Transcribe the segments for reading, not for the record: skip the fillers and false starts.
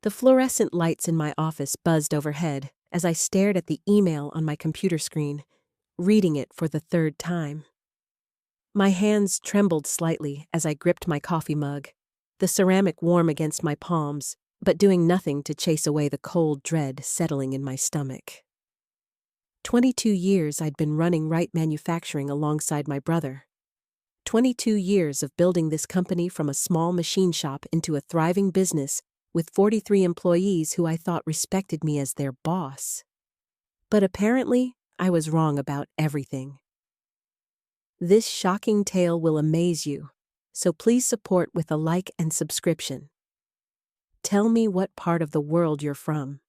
The fluorescent lights in my office buzzed overhead as I stared at the email on my computer screen, reading it for the third time. My hands trembled slightly as I gripped my coffee mug, the ceramic warm against my palms, but doing nothing to chase away the cold dread settling in my stomach. 22 years I'd been running Wright Manufacturing alongside my brother. 22 years of building this company from a small machine shop into a thriving business with 43 employees who I thought respected me as their boss. But apparently, I was wrong about everything. This shocking tale will amaze you, so please support with a like and subscription. Tell me what part of the world you're from.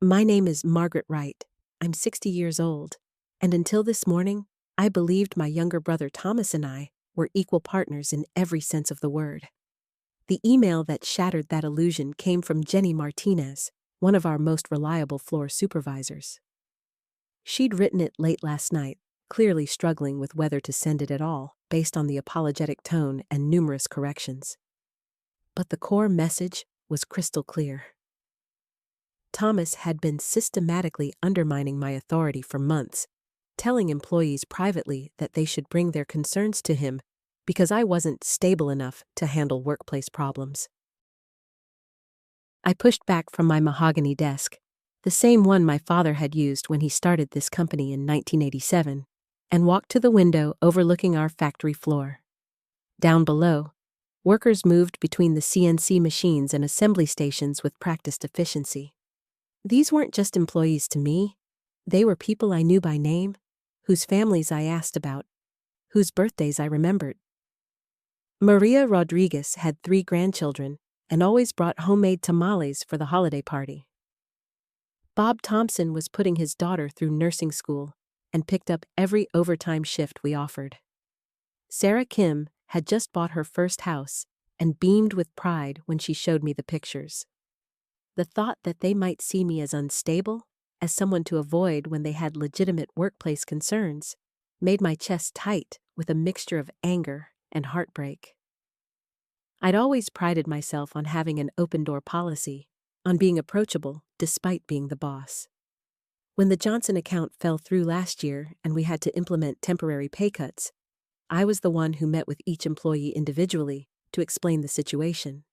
My name is Margaret Wright. I'm 60 years old, and until this morning, I believed my younger brother Thomas and I were equal partners in every sense of the word. The email that shattered that illusion came from Jenny Martinez, one of our most reliable floor supervisors. She'd written it late last night, clearly struggling with whether to send it at all, based on the apologetic tone and numerous corrections. But the core message was crystal clear. Thomas had been systematically undermining my authority for months, telling employees privately that they should bring their concerns to him because I wasn't stable enough to handle workplace problems. I pushed back from my mahogany desk, the same one my father had used when he started this company in 1987, and walked to the window overlooking our factory floor. Down below, workers moved between the CNC machines and assembly stations with practiced efficiency. These weren't just employees to me. They were people I knew by name, whose families I asked about, whose birthdays I remembered. Maria Rodriguez had 3 grandchildren and always brought homemade tamales for the holiday party. Bob Thompson was putting his daughter through nursing school and picked up every overtime shift we offered. Sarah Kim had just bought her first house and beamed with pride when she showed me the pictures. The thought that they might see me as unstable, as someone to avoid when they had legitimate workplace concerns, made my chest tight with a mixture of anger and heartbreak. I'd always prided myself on having an open-door policy, on being approachable despite being the boss. When the Johnson account fell through last year and we had to implement temporary pay cuts, I was the one who met with each employee individually to explain the situation.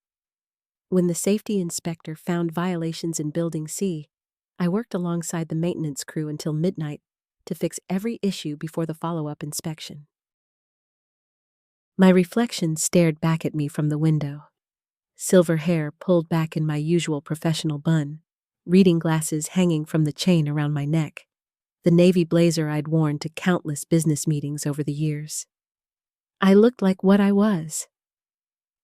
When the safety inspector found violations in Building C, I worked alongside the maintenance crew until midnight to fix every issue before the follow-up inspection. My reflection stared back at me from the window. Silver hair pulled back in my usual professional bun, reading glasses hanging from the chain around my neck, the navy blazer I'd worn to countless business meetings over the years. I looked like what I was.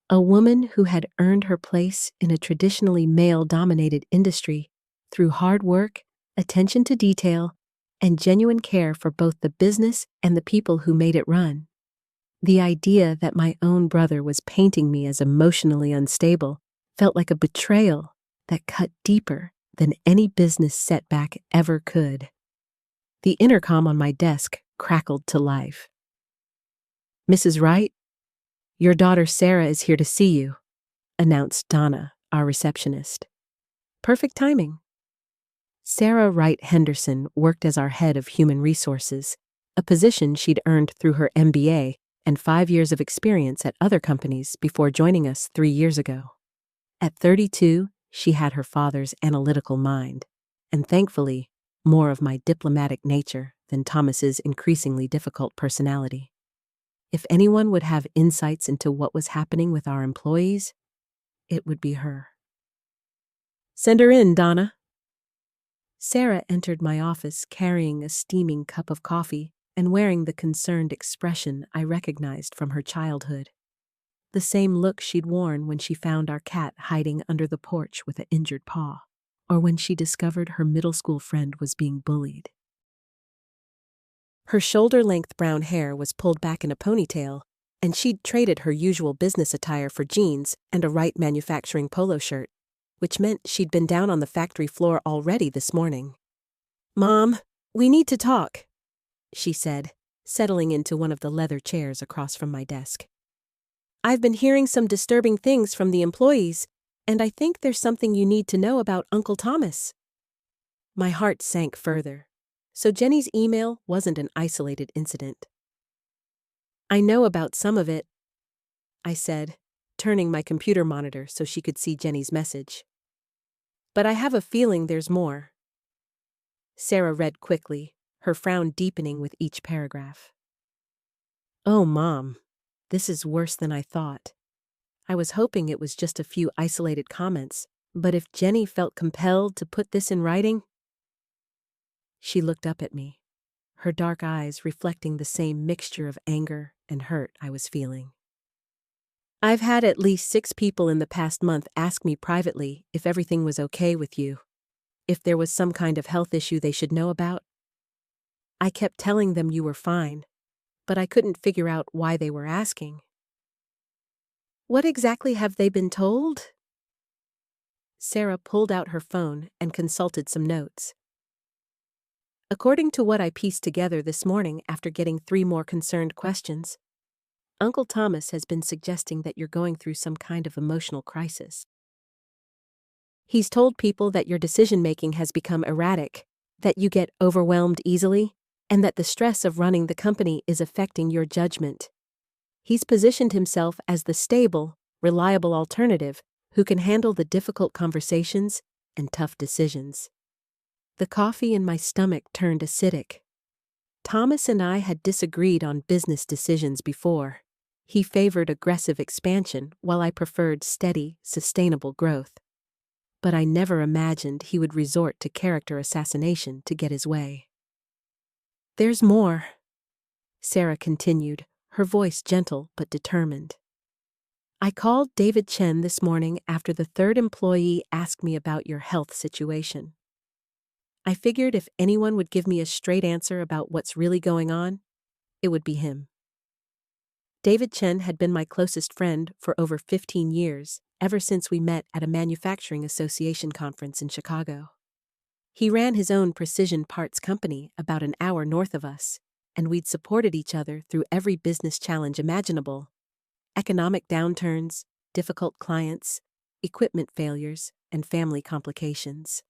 A woman who had earned her place in a traditionally male-dominated industry through hard work, attention to detail, and genuine care for both the business and the people who made it run. The idea that my own brother was painting me as emotionally unstable felt like a betrayal that cut deeper than any business setback ever could. The intercom on my desk crackled to life. "Mrs. Wright, your daughter Sarah is here to see you," announced Donna, our receptionist. Perfect timing. Sarah Wright Henderson worked as our head of human resources, a position she'd earned through her MBA and 5 years of experience at other companies before joining us 3 years ago. At 32, she had her father's analytical mind, and thankfully, more of my diplomatic nature than Thomas's increasingly difficult personality. If anyone would have insights into what was happening with our employees, it would be her. "Send her in, Donna." Sarah entered my office carrying a steaming cup of coffee and wearing the concerned expression I recognized from her childhood. The same look she'd worn when she found our cat hiding under the porch with an injured paw, or when she discovered her middle school friend was being bullied. Her shoulder-length brown hair was pulled back in a ponytail, and she'd traded her usual business attire for jeans and a Wright Manufacturing polo shirt, which meant she'd been down on the factory floor already this morning. "Mom, we need to talk," she said, settling into one of the leather chairs across from my desk. "I've been hearing some disturbing things from the employees, And I think there's something you need to know about Uncle Thomas. My heart sank further. So Jenny's email wasn't an isolated incident. I know about some of it, I said, turning my computer monitor so she could see Jenny's message. But I have a feeling there's more. Sarah read quickly, her frown deepening with each paragraph. Oh, Mom, this is worse than I thought. I was hoping it was just a few isolated comments, but if Jenny felt compelled to put this in writing... She looked up at me, her dark eyes reflecting the same mixture of anger and hurt I was feeling. I've had at least 6 people in the past month ask me privately if everything was okay with you, if there was some kind of health issue they should know about. I kept telling them you were fine, but I couldn't figure out why they were asking. What exactly have they been told? Sarah pulled out her phone and consulted some notes. According to what I pieced together this morning after getting 3 more concerned questions, Uncle Thomas has been suggesting that you're going through some kind of emotional crisis. He's told people that your decision-making has become erratic, that you get overwhelmed easily, and that the stress of running the company is affecting your judgment. He's positioned himself as the stable, reliable alternative who can handle the difficult conversations and tough decisions. The coffee in my stomach turned acidic. Thomas and I had disagreed on business decisions before. He favored aggressive expansion while I preferred steady, sustainable growth. But I never imagined he would resort to character assassination to get his way. There's more, Sarah continued, her voice gentle but determined. I called David Chen this morning after the 3rd employee asked me about your health situation. I figured if anyone would give me a straight answer about what's really going on, it would be him. David Chen had been my closest friend for over 15 years, ever since we met at a manufacturing association conference in Chicago. He ran his own precision parts company about an hour north of us, and we'd supported each other through every business challenge imaginable: economic downturns, difficult clients, equipment failures, and family complications.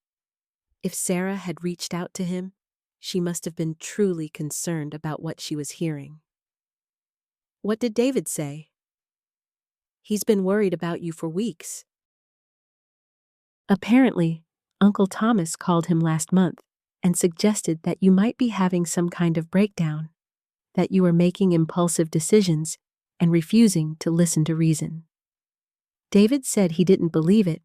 If Sarah had reached out to him, she must have been truly concerned about what she was hearing. What did David say? He's been worried about you for weeks. Apparently, Uncle Thomas called him last month and suggested that you might be having some kind of breakdown, that you were making impulsive decisions and refusing to listen to reason. David said he didn't believe it,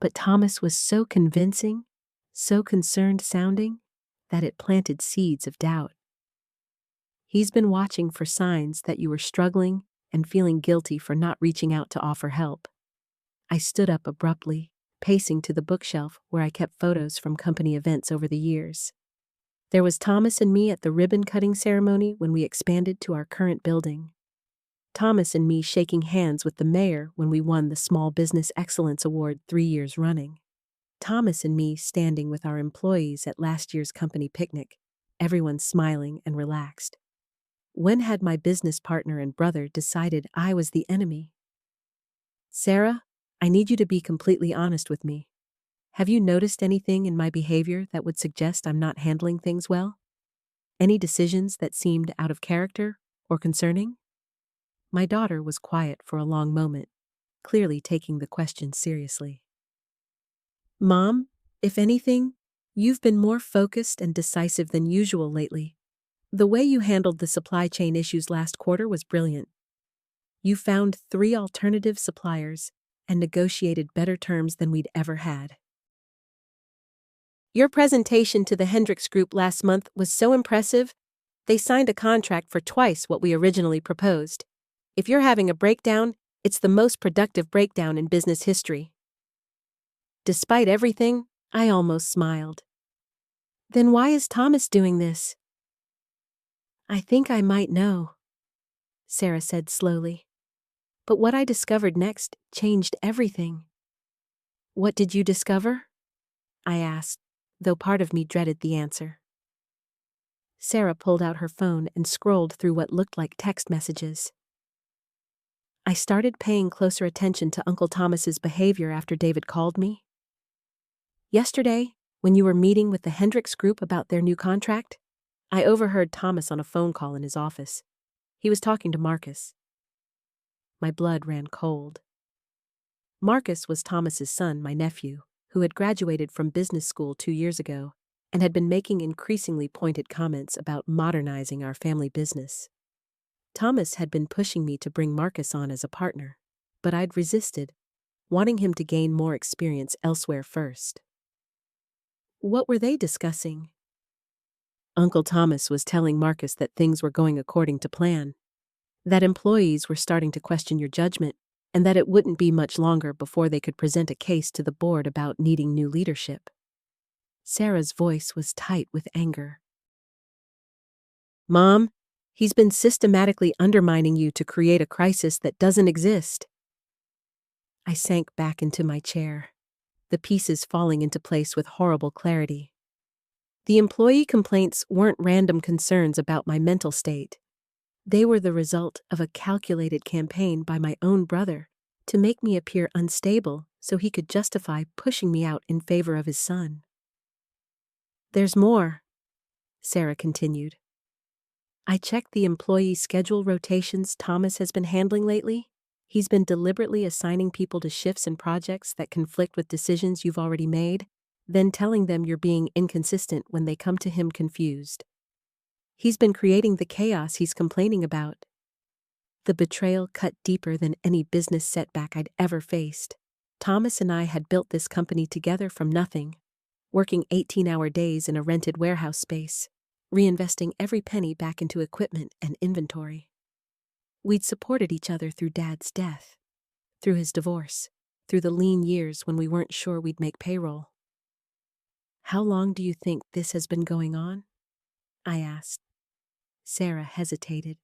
but Thomas was so convincing, so concerned sounding, that it planted seeds of doubt. He's been watching for signs that you were struggling and feeling guilty for not reaching out to offer help. I stood up abruptly, pacing to the bookshelf where I kept photos from company events over the years. There was Thomas and me at the ribbon-cutting ceremony when we expanded to our current building. Thomas and me shaking hands with the mayor when we won the Small Business Excellence Award 3 years running. Thomas and me standing with our employees at last year's company picnic, everyone smiling and relaxed. When had my business partner and brother decided I was the enemy? Sarah, I need you to be completely honest with me. Have you noticed anything in my behavior that would suggest I'm not handling things well? Any decisions that seemed out of character or concerning? My daughter was quiet for a long moment, clearly taking the question seriously. Mom, if anything, you've been more focused and decisive than usual lately. The way you handled the supply chain issues last quarter was brilliant. You found 3 alternative suppliers and negotiated better terms than we'd ever had. Your presentation to the Hendricks Group last month was so impressive, they signed a contract for twice what we originally proposed. If you're having a breakdown, it's the most productive breakdown in business history. Despite everything, I almost smiled. Then why is Thomas doing this? I think I might know, Sarah said slowly. But what I discovered next changed everything. What did you discover? I asked, though part of me dreaded the answer. Sarah pulled out her phone and scrolled through what looked like text messages. I started paying closer attention to Uncle Thomas's behavior after David called me. Yesterday, when you were meeting with the Hendricks group about their new contract, I overheard Thomas on a phone call in his office. He was talking to Marcus. My blood ran cold. Marcus was Thomas's son, my nephew, who had graduated from business school 2 years ago and had been making increasingly pointed comments about modernizing our family business. Thomas had been pushing me to bring Marcus on as a partner, but I'd resisted, wanting him to gain more experience elsewhere first. What were they discussing? Uncle Thomas was telling Marcus that things were going according to plan, that employees were starting to question your judgment, and that it wouldn't be much longer before they could present a case to the board about needing new leadership. Sarah's voice was tight with anger. Mom, he's been systematically undermining you to create a crisis that doesn't exist. I sank back into my chair, the pieces falling into place with horrible clarity. The employee complaints weren't random concerns about my mental state. They were the result of a calculated campaign by my own brother to make me appear unstable so he could justify pushing me out in favor of his son. There's more, Sarah continued. I checked the employee schedule rotations Thomas has been handling lately. He's been deliberately assigning people to shifts and projects that conflict with decisions you've already made, then telling them you're being inconsistent when they come to him confused. He's been creating the chaos he's complaining about. The betrayal cut deeper than any business setback I'd ever faced. Thomas and I had built this company together from nothing, working 18-hour days in a rented warehouse space, reinvesting every penny back into equipment and inventory. We'd supported each other through Dad's death, through his divorce, through the lean years when we weren't sure we'd make payroll. How long do you think this has been going on? I asked. Sarah hesitated.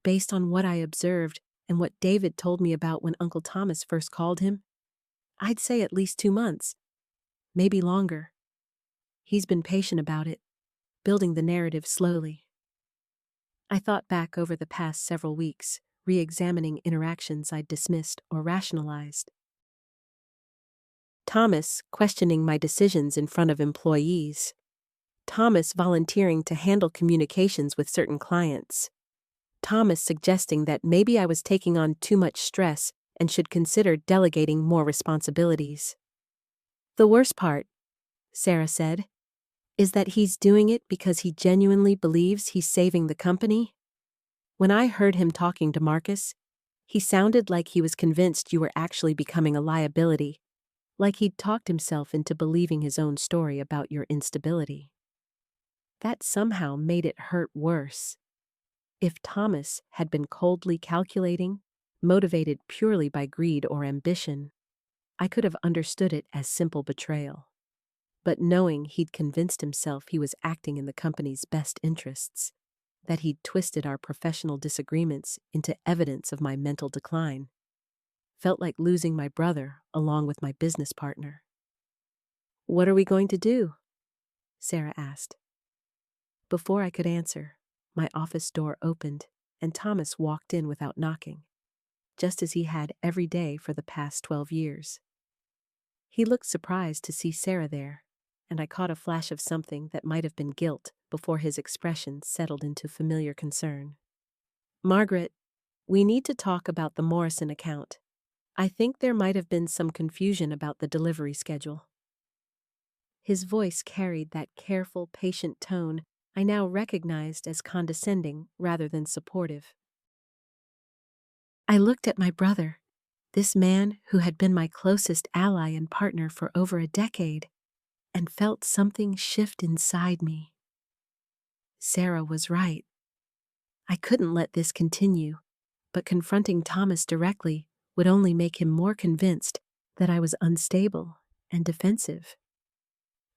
Based on what I observed and what David told me about when Uncle Thomas first called him, I'd say at least 2 months, maybe longer. He's been patient about it, building the narrative slowly. I thought back over the past several weeks, re-examining interactions I'd dismissed or rationalized. Thomas questioning my decisions in front of employees. Thomas volunteering to handle communications with certain clients. Thomas suggesting that maybe I was taking on too much stress and should consider delegating more responsibilities. The worst part, Sarah said, is that he's doing it because he genuinely believes he's saving the company. When I heard him talking to Marcus, he sounded like he was convinced you were actually becoming a liability, like he'd talked himself into believing his own story about your instability. That somehow made it hurt worse. If Thomas had been coldly calculating, motivated purely by greed or ambition, I could have understood it as simple betrayal. But knowing he'd convinced himself he was acting in the company's best interests, that he'd twisted our professional disagreements into evidence of my mental decline, felt like losing my brother along with my business partner. What are we going to do? Sarah asked. Before I could answer, my office door opened and Thomas walked in without knocking, just as he had every day for the past 12 years. He looked surprised to see Sarah there, and I caught a flash of something that might have been guilt before his expression settled into familiar concern. Margaret, we need to talk about the Morrison account. I think there might have been some confusion about the delivery schedule. His voice carried that careful, patient tone I now recognized as condescending rather than supportive. I looked at my brother, this man who had been my closest ally and partner for over a decade, and felt something shift inside me. Sarah was right. I couldn't let this continue, but confronting Thomas directly would only make him more convinced that I was unstable and defensive.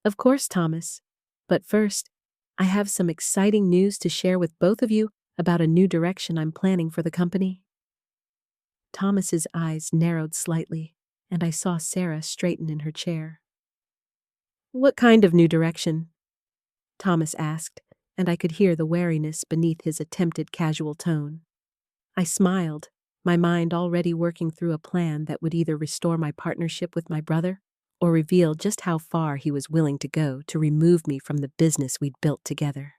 Of course, Thomas, but first, I have some exciting news to share with both of you about a new direction I'm planning for the company. Thomas's eyes narrowed slightly, and I saw Sarah straighten in her chair. What kind of new direction? Thomas asked, and I could hear the wariness beneath his attempted casual tone. I smiled, my mind already working through a plan that would either restore my partnership with my brother or reveal just how far he was willing to go to remove me from the business we'd built together.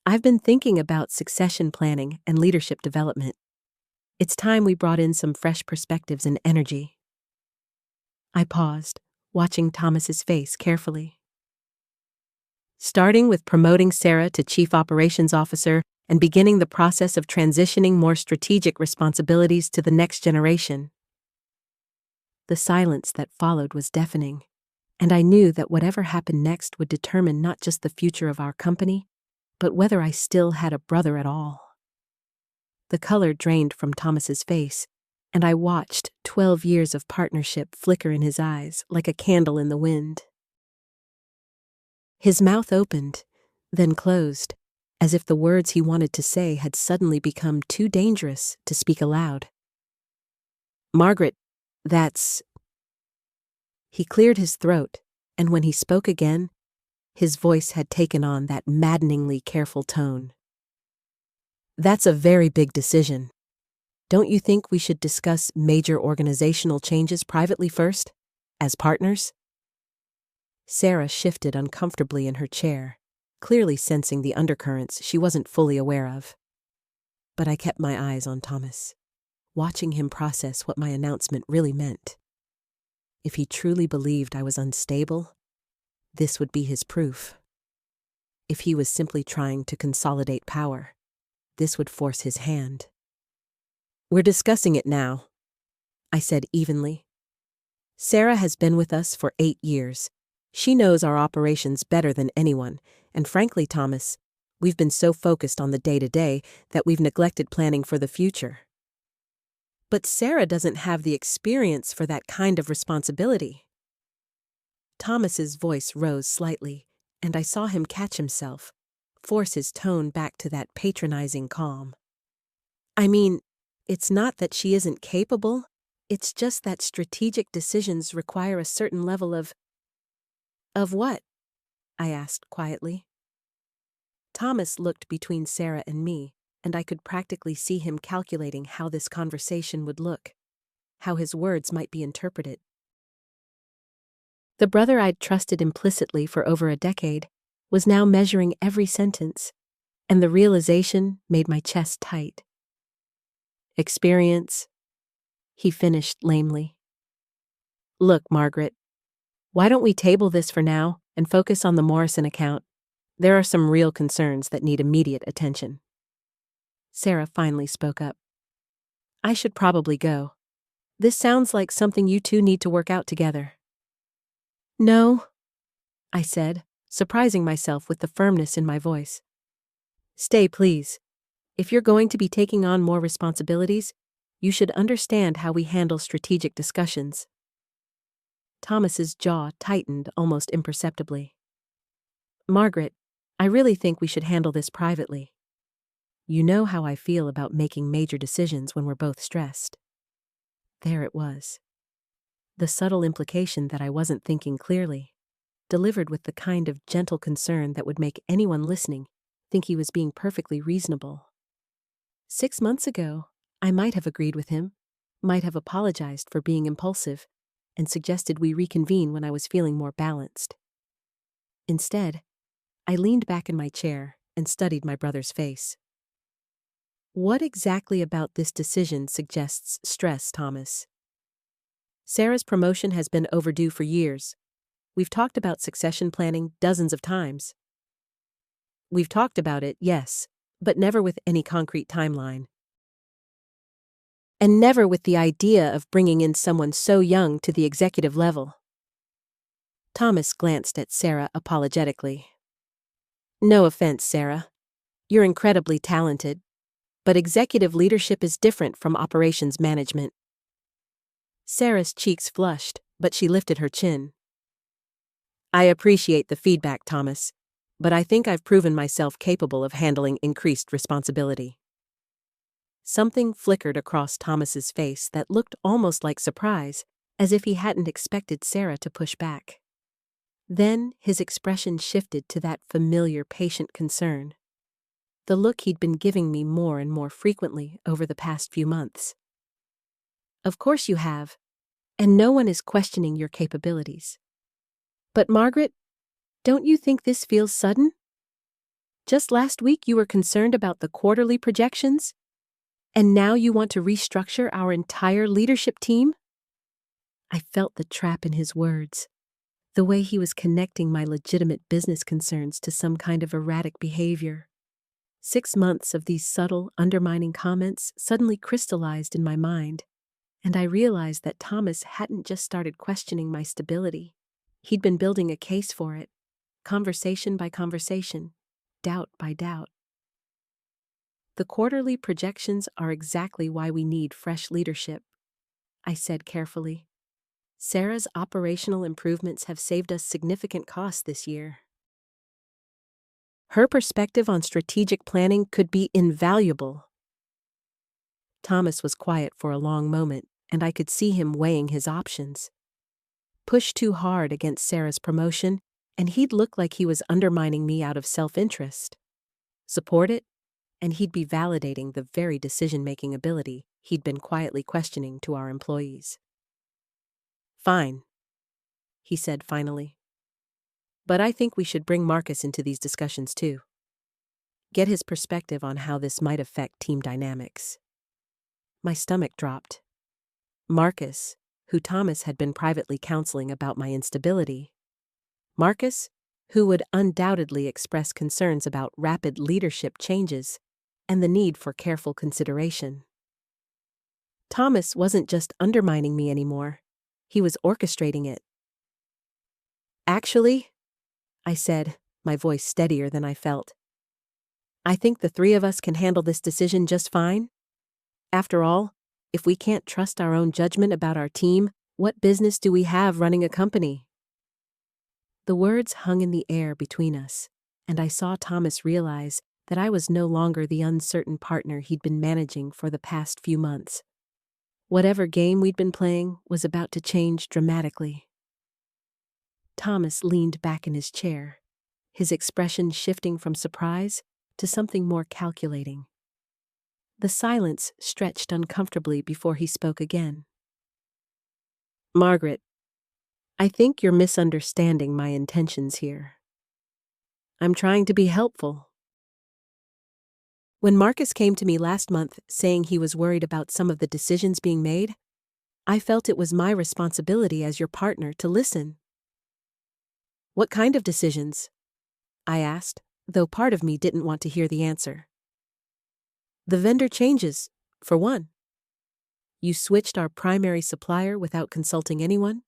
I've been thinking about succession planning and leadership development. It's time we brought in some fresh perspectives and energy. I paused, watching Thomas's face carefully. Starting with promoting Sarah to Chief Operations Officer and beginning the process of transitioning more strategic responsibilities to the next generation. The silence that followed was deafening, and I knew that whatever happened next would determine not just the future of our company, but whether I still had a brother at all. The color drained from Thomas's face, and I watched 12 years of partnership flicker in his eyes like a candle in the wind. His mouth opened, then closed, as if the words he wanted to say had suddenly become too dangerous to speak aloud. "Margaret, that's..." He cleared his throat, and when he spoke again, his voice had taken on that maddeningly careful tone. "That's a very big decision. Don't you think we should discuss major organizational changes privately first, as partners?" Sarah shifted uncomfortably in her chair, clearly sensing the undercurrents she wasn't fully aware of. But I kept my eyes on Thomas, watching him process what my announcement really meant. If he truly believed I was unstable, this would be his proof. If he was simply trying to consolidate power, this would force his hand. "We're discussing it now," I said evenly. "Sarah has been with us for 8 years. She knows our operations better than anyone, and frankly, Thomas, we've been so focused on the day-to-day that we've neglected planning for the future." "But Sarah doesn't have the experience for that kind of responsibility." Thomas's voice rose slightly, and I saw him catch himself, force his tone back to that patronizing calm. "I mean, it's not that she isn't capable, it's just that strategic decisions require a certain level of..." "Of what?" I asked quietly. Thomas looked between Sarah and me, and I could practically see him calculating how this conversation would look, how his words might be interpreted. The brother I'd trusted implicitly for over a decade was now measuring every sentence, and the realization made my chest tight. "Experience," he finished lamely. "Look, Margaret, why don't we table this for now and focus on the Morrison account? There are some real concerns that need immediate attention." Sarah finally spoke up. "I should probably go. This sounds like something you two need to work out together." "No," I said, surprising myself with the firmness in my voice. "Stay, please. If you're going to be taking on more responsibilities, you should understand how we handle strategic discussions." Thomas's jaw tightened almost imperceptibly. "Margaret, I really think we should handle this privately. You know how I feel about making major decisions when we're both stressed." There it was. The subtle implication that I wasn't thinking clearly, delivered with the kind of gentle concern that would make anyone listening think he was being perfectly reasonable. 6 months ago, I might have agreed with him, might have apologized for being impulsive, and suggested we reconvene when I was feeling more balanced. Instead, I leaned back in my chair and studied my brother's face. "What exactly about this decision suggests stress, Thomas?" "Sarah's promotion has been overdue for years. We've talked about succession planning dozens of times." "We've talked about it, yes, but never with any concrete timeline. And never with the idea of bringing in someone so young to the executive level." Thomas glanced at Sarah apologetically. "No offense, Sarah. You're incredibly talented, but executive leadership is different from operations management." Sarah's cheeks flushed, but she lifted her chin. "I appreciate the feedback, Thomas, but I think I've proven myself capable of handling increased responsibility." Something flickered across Thomas's face that looked almost like surprise, as if he hadn't expected Sarah to push back. Then his expression shifted to that familiar patient concern. the look he'd been giving me more and more frequently over the past few months. Of course you have, and no one is questioning your capabilities. But Margaret, don't you think this feels sudden? Just last week you were concerned about the quarterly projections, and now you want to restructure our entire leadership team? I felt the trap in his words, the way he was connecting my legitimate business concerns to some kind of erratic behavior. 6 months of these subtle, undermining comments suddenly crystallized in my mind, and I realized that Thomas hadn't just started questioning my stability. He'd been building a case for it, conversation by conversation, doubt by doubt. The quarterly projections are exactly why we need fresh leadership, I said carefully. Sarah's operational improvements have saved us significant costs this year. Her perspective on strategic planning could be invaluable. Thomas was quiet for a long moment, and I could see him weighing his options. Push too hard against Sarah's promotion, and he'd look like he was undermining me out of self-interest. Support it, and he'd be validating the very decision-making ability he'd been quietly questioning to our employees. Fine, he said finally. But I think we should bring Marcus into these discussions too. Get his perspective on how this might affect team dynamics. My stomach dropped. Marcus, who Thomas had been privately counseling about my instability. Marcus, who would undoubtedly express concerns about rapid leadership changes and the need for careful consideration. Thomas wasn't just undermining me anymore. He was orchestrating it. Actually, I said, my voice steadier than I felt, I think the three of us can handle this decision just fine. After all, if we can't trust our own judgment about our team, what business do we have running a company? The words hung in the air between us, and I saw Thomas realize that I was no longer the uncertain partner he'd been managing for the past few months. Whatever game we'd been playing was about to change dramatically. Thomas leaned back in his chair, his expression shifting from surprise to something more calculating. The silence stretched uncomfortably before he spoke again. Margaret, I think you're misunderstanding my intentions here. I'm trying to be helpful. When Marcus came to me last month saying he was worried about some of the decisions being made, I felt it was my responsibility as your partner to listen. What kind of decisions? I asked, though part of me didn't want to hear the answer. The vendor changes, for one. You switched our primary supplier without consulting anyone,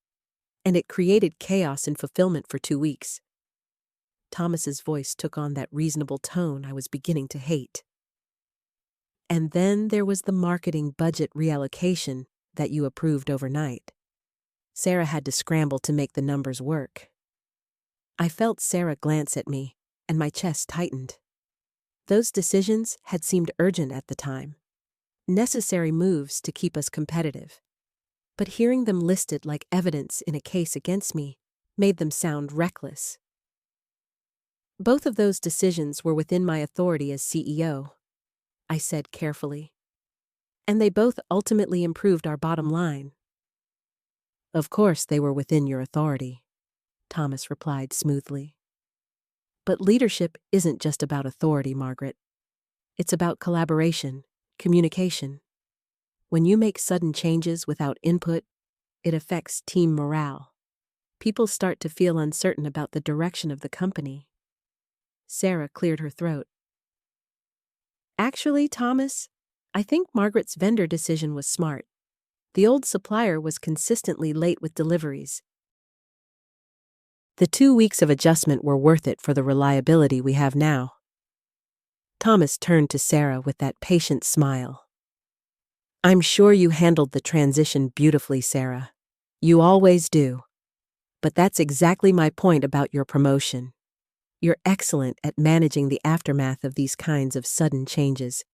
and it created chaos in fulfillment for 2 weeks. Thomas's voice took on that reasonable tone I was beginning to hate. And then there was the marketing budget reallocation that you approved overnight. Sarah had to scramble to make the numbers work. I felt Sarah glance at me, and my chest tightened. Those decisions had seemed urgent at the time, necessary moves to keep us competitive. But hearing them listed like evidence in a case against me made them sound reckless. Both of those decisions were within my authority as CEO, I said carefully. And they both ultimately improved our bottom line. Of course they were within your authority, Thomas replied smoothly. But leadership isn't just about authority, Margaret. It's about collaboration, communication. When you make sudden changes without input, it affects team morale. People start to feel uncertain about the direction of the company. Sarah cleared her throat. Actually, Thomas, I think Margaret's vendor decision was smart. The old supplier was consistently late with deliveries. The 2 weeks of adjustment were worth it for the reliability we have now. Thomas turned to Sarah with that patient smile. I'm sure you handled the transition beautifully, Sarah. You always do. But that's exactly my point about your promotion. You're excellent at managing the aftermath of these kinds of sudden changes,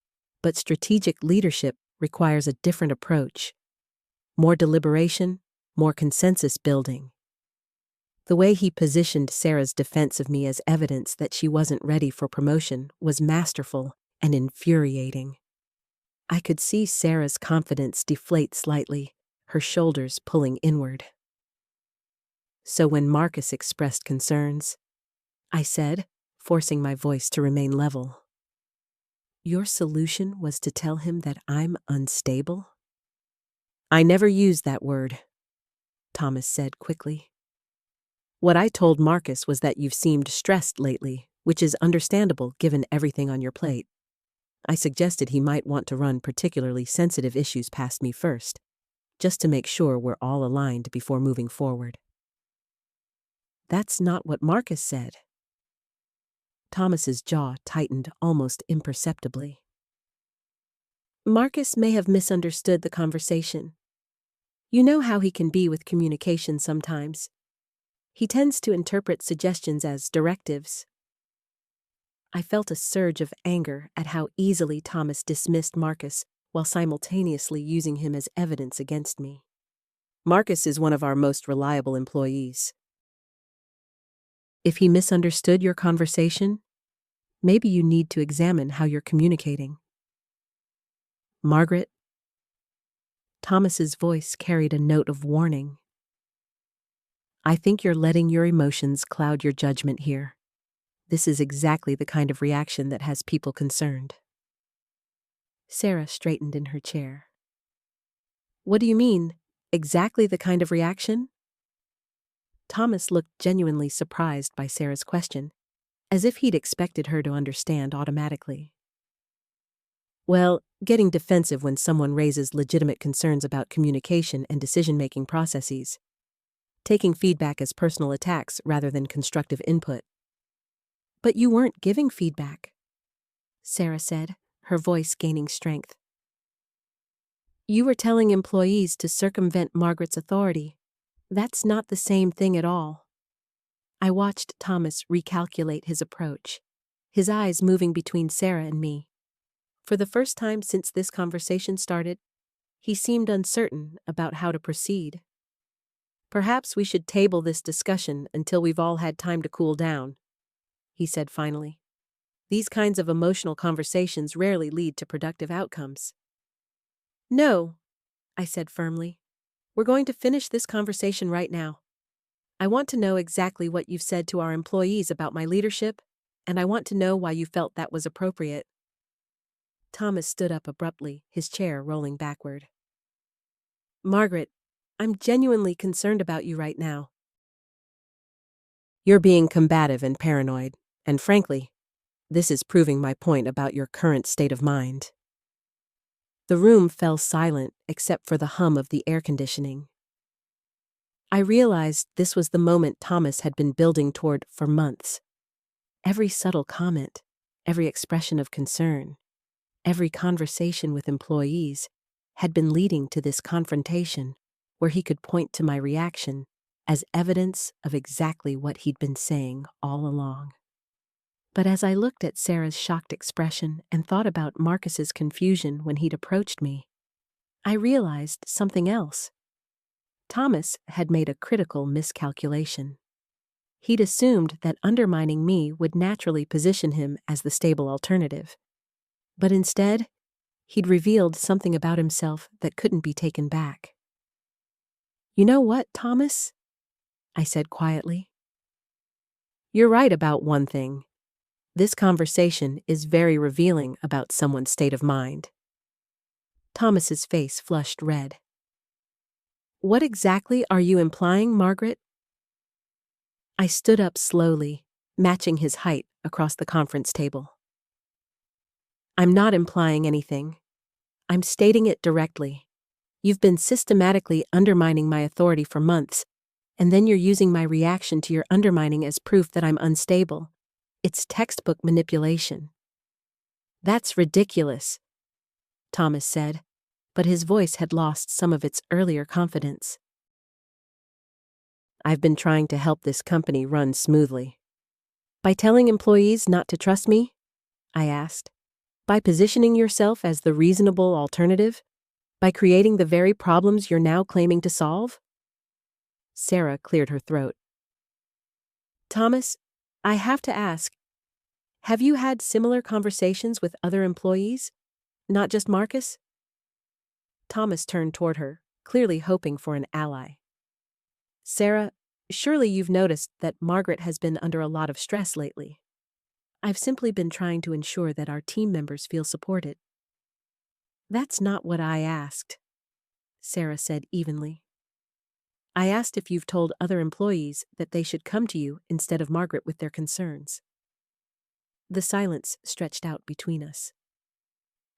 but strategic leadership requires a different approach. More deliberation, more consensus building. The way he positioned Sarah's defense of me as evidence that she wasn't ready for promotion was masterful and infuriating. I could see Sarah's confidence deflate slightly, her shoulders pulling inward. So when Marcus expressed concerns, I said, forcing my voice to remain level, "Your solution was to tell him that I'm unstable?" "I never used that word," Thomas said quickly. "What I told Marcus was that you've seemed stressed lately, which is understandable given everything on your plate. I suggested he might want to run particularly sensitive issues past me first, just to make sure we're all aligned before moving forward." "That's not what Marcus said." Thomas's jaw tightened almost imperceptibly. "Marcus may have misunderstood the conversation. You know how he can be with communication sometimes. He tends to interpret suggestions as directives." I felt a surge of anger at how easily Thomas dismissed Marcus while simultaneously using him as evidence against me. "Marcus is one of our most reliable employees. If he misunderstood your conversation, maybe you need to examine how you're communicating." "Margaret," Thomas's voice carried a note of warning, "I think you're letting your emotions cloud your judgment here. This is exactly the kind of reaction that has people concerned." Sarah straightened in her chair. "What do you mean, exactly the kind of reaction?" Thomas looked genuinely surprised by Sarah's question, as if he'd expected her to understand automatically. "Well, getting defensive when someone raises legitimate concerns about communication and decision-making processes. Taking feedback as personal attacks rather than constructive input." "But you weren't giving feedback," Sarah said, her voice gaining strength. "You were telling employees to circumvent Margaret's authority. That's not the same thing at all." I watched Thomas recalculate his approach, his eyes moving between Sarah and me. For the first time since this conversation started, he seemed uncertain about how to proceed. "Perhaps we should table this discussion until we've all had time to cool down," he said finally. "These kinds of emotional conversations rarely lead to productive outcomes." "No," I said firmly. "We're going to finish this conversation right now. I want to know exactly what you've said to our employees about my leadership, and I want to know why you felt that was appropriate." Thomas stood up abruptly, his chair rolling backward. "Margaret, I'm genuinely concerned about you right now." "You're being combative and paranoid, and frankly, this is proving my point about your current state of mind." The room fell silent except for the hum of the air conditioning. I realized this was the moment Thomas had been building toward for months. Every subtle comment, every expression of concern, every conversation with employees had been leading to this confrontation where he could point to my reaction as evidence of exactly what he'd been saying all along. But as I looked at Sarah's shocked expression and thought about Marcus's confusion when he'd approached me, I realized something else. Thomas had made a critical miscalculation. He'd assumed that undermining me would naturally position him as the stable alternative. But instead, he'd revealed something about himself that couldn't be taken back. "You know what, Thomas?" I said quietly. "You're right about one thing. This conversation is very revealing about someone's state of mind." Thomas's face flushed red. "What exactly are you implying, Margaret?" I stood up slowly, matching his height across the conference table. "I'm not implying anything. I'm stating it directly. You've been systematically undermining my authority for months, and then you're using my reaction to your undermining as proof that I'm unstable. It's textbook manipulation." "That's ridiculous," Thomas said, but his voice had lost some of its earlier confidence. "I've been trying to help this company run smoothly." "By telling employees not to trust me?" I asked. "By positioning yourself as the reasonable alternative? By creating the very problems you're now claiming to solve?" Sarah cleared her throat. Thomas, I have to ask, have you had similar conversations with other employees? Not just Marcus? Thomas turned toward her, clearly hoping for an ally. Sarah, surely you've noticed that Margaret has been under a lot of stress lately. I've simply been trying to ensure that our team members feel supported. That's not what I asked, Sarah said evenly. I asked if you've told other employees that they should come to you instead of Margaret with their concerns. The silence stretched out between us.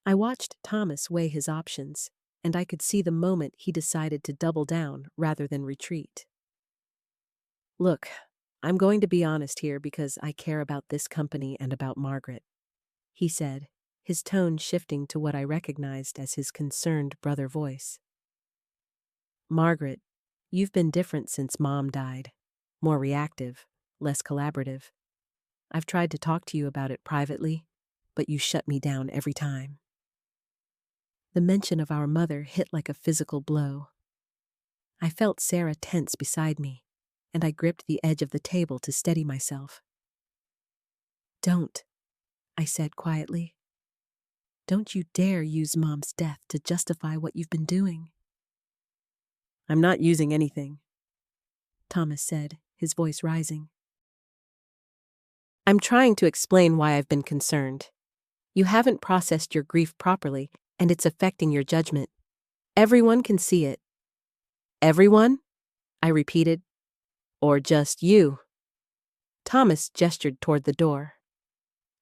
I watched Thomas weigh his options, and I could see the moment he decided to double down rather than retreat. Look, I'm going to be honest here because I care about this company and about Margaret, he said, his tone shifting to what I recognized as his concerned brother voice. Margaret, you've been different since Mom died. More reactive, less collaborative. I've tried to talk to you about it privately, but you shut me down every time. The mention of our mother hit like a physical blow. I felt Sarah tense beside me, and I gripped the edge of the table to steady myself. Don't, I said quietly. Don't you dare use Mom's death to justify what you've been doing. I'm not using anything, Thomas said, his voice rising. I'm trying to explain why I've been concerned. You haven't processed your grief properly, and it's affecting your judgment. Everyone can see it. Everyone? I repeated. Or just you? Thomas gestured toward the door.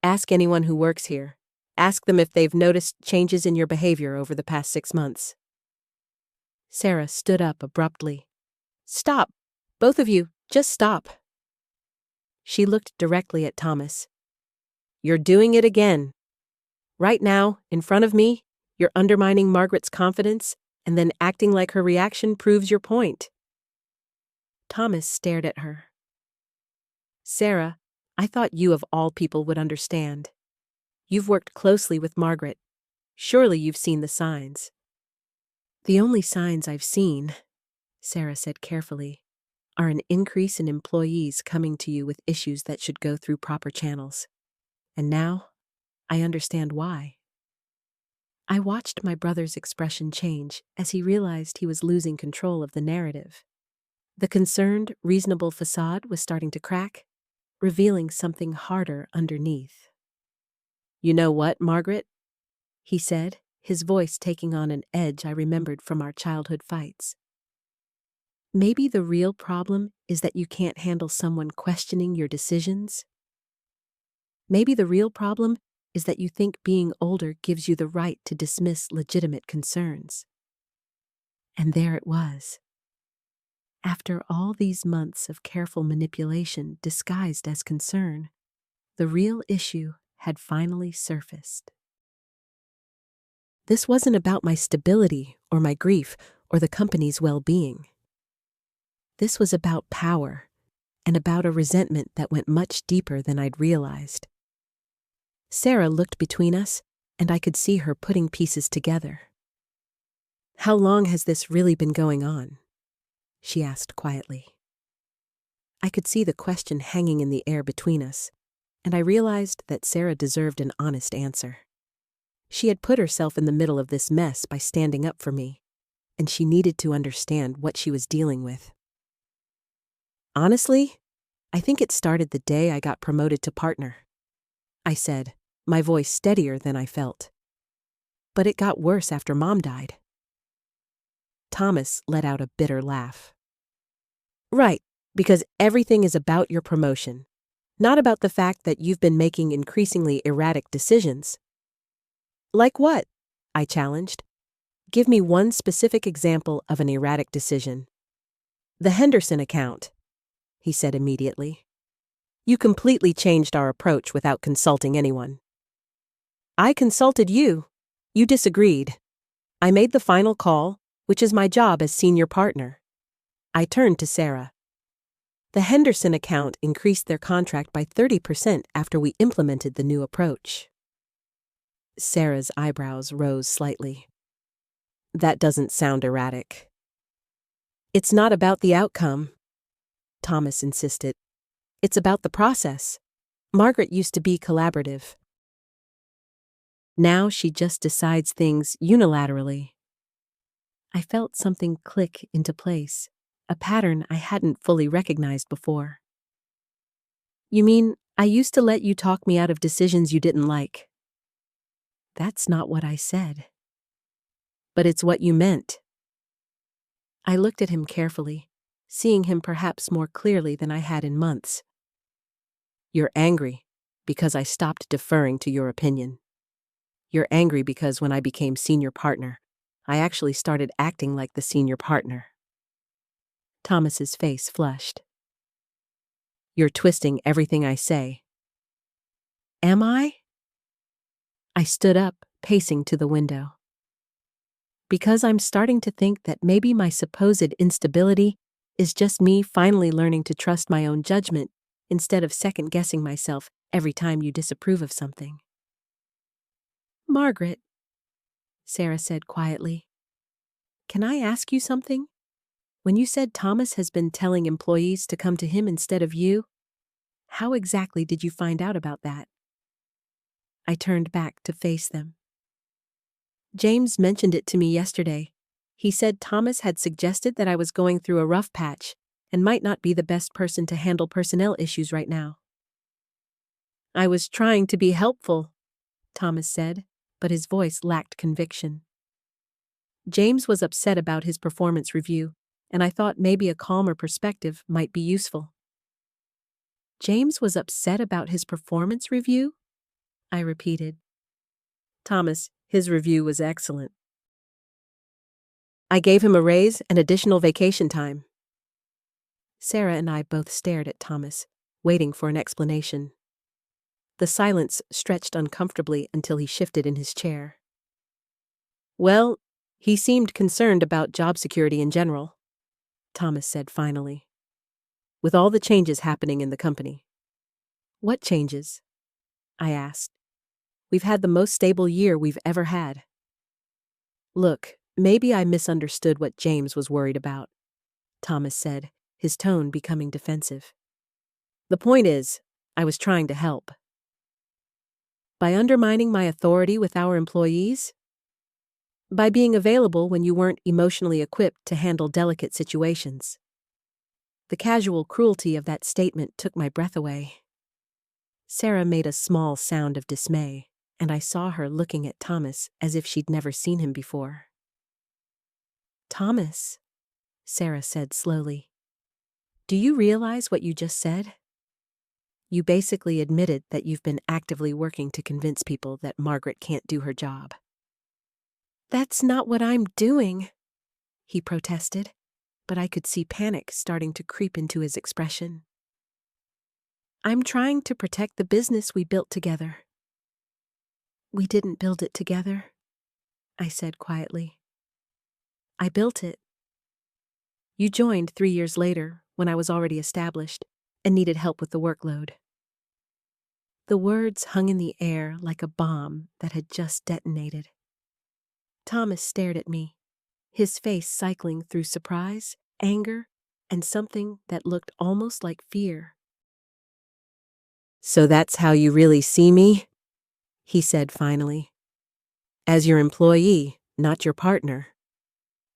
Ask anyone who works here. Ask them if they've noticed changes in your behavior over the past 6 months. Sarah stood up abruptly. Stop! Both of you, just stop. She looked directly at Thomas. You're doing it again. Right now, in front of me, you're undermining Margaret's confidence, and then acting like her reaction proves your point. Thomas stared at her. Sarah, I thought you of all people would understand. You've worked closely with Margaret. Surely you've seen the signs. The only signs I've seen, Sarah said carefully, are an increase in employees coming to you with issues that should go through proper channels. And now, I understand why. I watched my brother's expression change as he realized he was losing control of the narrative. The concerned, reasonable facade was starting to crack, revealing something harder underneath. You know what, Margaret? He said, his voice taking on an edge I remembered from our childhood fights. Maybe the real problem is that you can't handle someone questioning your decisions. Maybe the real problem is that you think being older gives you the right to dismiss legitimate concerns. And there it was. After all these months of careful manipulation disguised as concern, the real issue had finally surfaced. This wasn't about my stability or my grief or the company's well-being. This was about power and about a resentment that went much deeper than I'd realized. Sarah looked between us, and I could see her putting pieces together. How long has this really been going on? She asked quietly. I could see the question hanging in the air between us, and I realized that Sarah deserved an honest answer. She had put herself in the middle of this mess by standing up for me, and she needed to understand what she was dealing with. Honestly, I think it started the day I got promoted to partner, I said, my voice steadier than I felt. But it got worse after Mom died. Thomas let out a bitter laugh. Right, because everything is about your promotion, not about the fact that you've been making increasingly erratic decisions. Like what? I challenged. Give me one specific example of an erratic decision. The Henderson account, he said immediately. You completely changed our approach without consulting anyone. I consulted you. You disagreed. I made the final call, which is my job as senior partner. I turned to Sarah. The Henderson account increased their contract by 30% after we implemented the new approach. Sarah's eyebrows rose slightly. That doesn't sound erratic. It's not about the outcome, Thomas insisted. It's about the process. Margaret used to be collaborative. Now she just decides things unilaterally. I felt something click into place, a pattern I hadn't fully recognized before. You mean, I used to let you talk me out of decisions you didn't like? That's not what I said. But it's what you meant. I looked at him carefully, seeing him perhaps more clearly than I had in months. You're angry because I stopped deferring to your opinion. You're angry because when I became senior partner, I actually started acting like the senior partner. Thomas's face flushed. You're twisting everything I say. Am I? I stood up, pacing to the window. Because I'm starting to think that maybe my supposed instability is just me finally learning to trust my own judgment instead of second-guessing myself every time you disapprove of something. Margaret, Sarah said quietly, can I ask you something? When you said Thomas has been telling employees to come to him instead of you, how exactly did you find out about that? I turned back to face them. James mentioned it to me yesterday. He said Thomas had suggested that I was going through a rough patch and might not be the best person to handle personnel issues right now. I was trying to be helpful, Thomas said, but his voice lacked conviction. James was upset about his performance review, and I thought maybe a calmer perspective might be useful. James was upset about his performance review? I repeated. Thomas, his review was excellent. I gave him a raise and additional vacation time. Sarah and I both stared at Thomas, waiting for an explanation. The silence stretched uncomfortably until he shifted in his chair. Well, he seemed concerned about job security in general, Thomas said finally. With all the changes happening in the company. What changes? I asked. We've had the most stable year we've ever had. Look, maybe I misunderstood what James was worried about, Thomas said, his tone becoming defensive. The point is, I was trying to help. By undermining my authority with our employees? By being available when you weren't emotionally equipped to handle delicate situations. The casual cruelty of that statement took my breath away. Sarah made a small sound of dismay, and I saw her looking at Thomas as if she'd never seen him before. Thomas, Sarah said slowly, do you realize what you just said? You basically admitted that you've been actively working to convince people that Margaret can't do her job. That's not what I'm doing, he protested, but I could see panic starting to creep into his expression. I'm trying to protect the business we built together. We didn't build it together, I said quietly. I built it. You joined 3 years later, when I was already established, and needed help with the workload. The words hung in the air like a bomb that had just detonated. Thomas stared at me, his face cycling through surprise, anger, and something that looked almost like fear. So that's how you really see me? He said finally. As your employee, not your partner.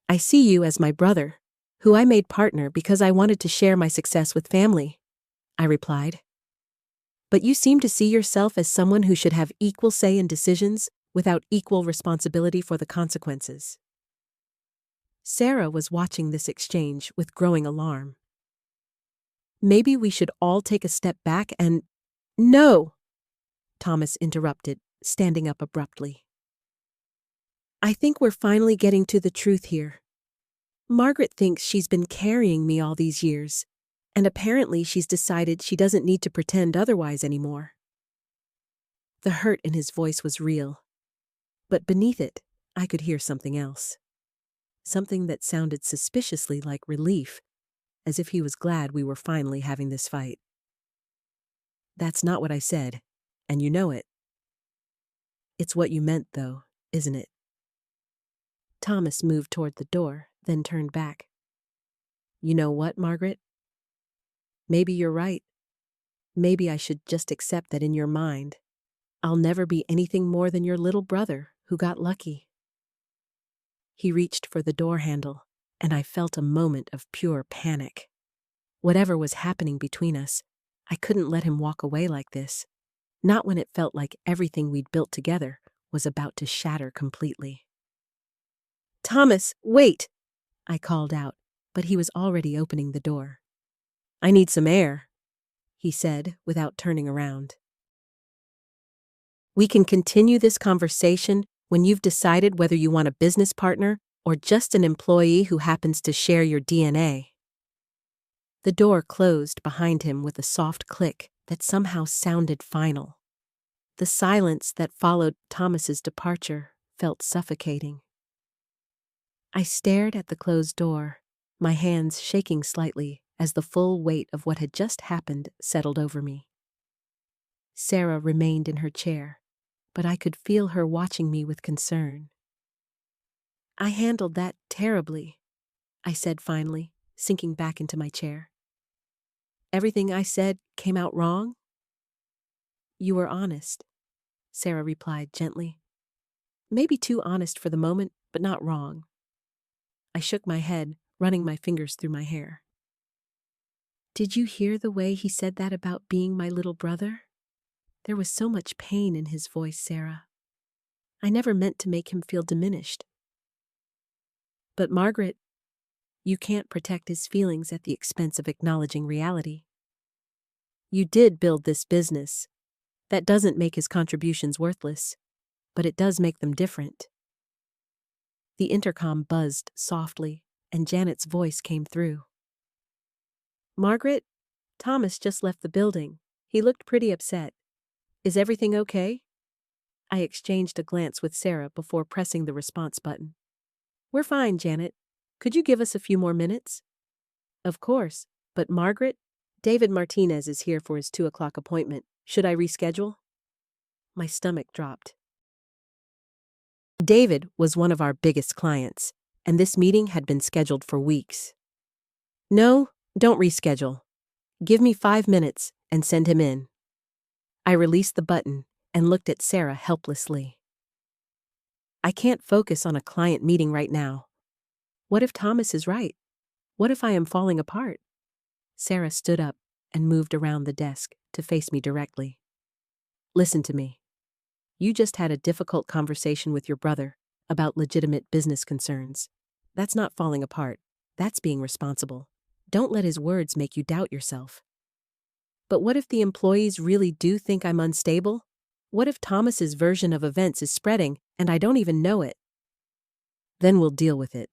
I see you as my brother, who I made partner because I wanted to share my success with family, I replied. But you seem to see yourself as someone who should have equal say in decisions without equal responsibility for the consequences. Sarah was watching this exchange with growing alarm. Maybe we should all take a step back and— No! Thomas interrupted, standing up abruptly. I think we're finally getting to the truth here. Margaret thinks she's been carrying me all these years, and apparently she's decided she doesn't need to pretend otherwise anymore. The hurt in his voice was real, but beneath it, I could hear something else. Something that sounded suspiciously like relief, as if he was glad we were finally having this fight. That's not what I said, and you know it. It's what you meant, though, isn't it? Thomas moved toward the door, then turned back. You know what, Margaret? Maybe you're right. Maybe I should just accept that in your mind, I'll never be anything more than your little brother who got lucky." He reached for the door handle, and I felt a moment of pure panic. Whatever was happening between us, I couldn't let him walk away like this, not when it felt like everything we'd built together was about to shatter completely. "Thomas, wait!" I called out, but he was already opening the door. "I need some air," he said without turning around. "We can continue this conversation when you've decided whether you want a business partner or just an employee who happens to share your DNA." The door closed behind him with a soft click that somehow sounded final. The silence that followed Thomas's departure felt suffocating. I stared at the closed door, my hands shaking slightly as the full weight of what had just happened settled over me. Sarah remained in her chair, but I could feel her watching me with concern. "I handled that terribly," I said finally, sinking back into my chair. "Everything I said came out wrong?" "You were honest," Sarah replied gently. "Maybe too honest for the moment, but not wrong." I shook my head, running my fingers through my hair. "Did you hear the way he said that about being my little brother? There was so much pain in his voice, Sarah. I never meant to make him feel diminished." "But Margaret, you can't protect his feelings at the expense of acknowledging reality. You did build this business. That doesn't make his contributions worthless, but it does make them different." The intercom buzzed softly, and Janet's voice came through. "Margaret, Thomas just left the building. He looked pretty upset. Is everything okay?" I exchanged a glance with Sarah before pressing the response button. "We're fine, Janet. Could you give us a few more minutes?" "Of course, but Margaret, David Martinez is here for his 2 o'clock appointment. Should I reschedule?" My stomach dropped. David was one of our biggest clients, and this meeting had been scheduled for weeks. "No, don't reschedule. Give me 5 minutes and send him in." I released the button and looked at Sarah helplessly. "I can't focus on a client meeting right now. What if Thomas is right? What if I am falling apart?" Sarah stood up and moved around the desk to face me directly. "Listen to me. You just had a difficult conversation with your brother about legitimate business concerns. That's not falling apart. That's being responsible. Don't let his words make you doubt yourself." "But what if the employees really do think I'm unstable? What if Thomas's version of events is spreading and I don't even know it?" "Then we'll deal with it.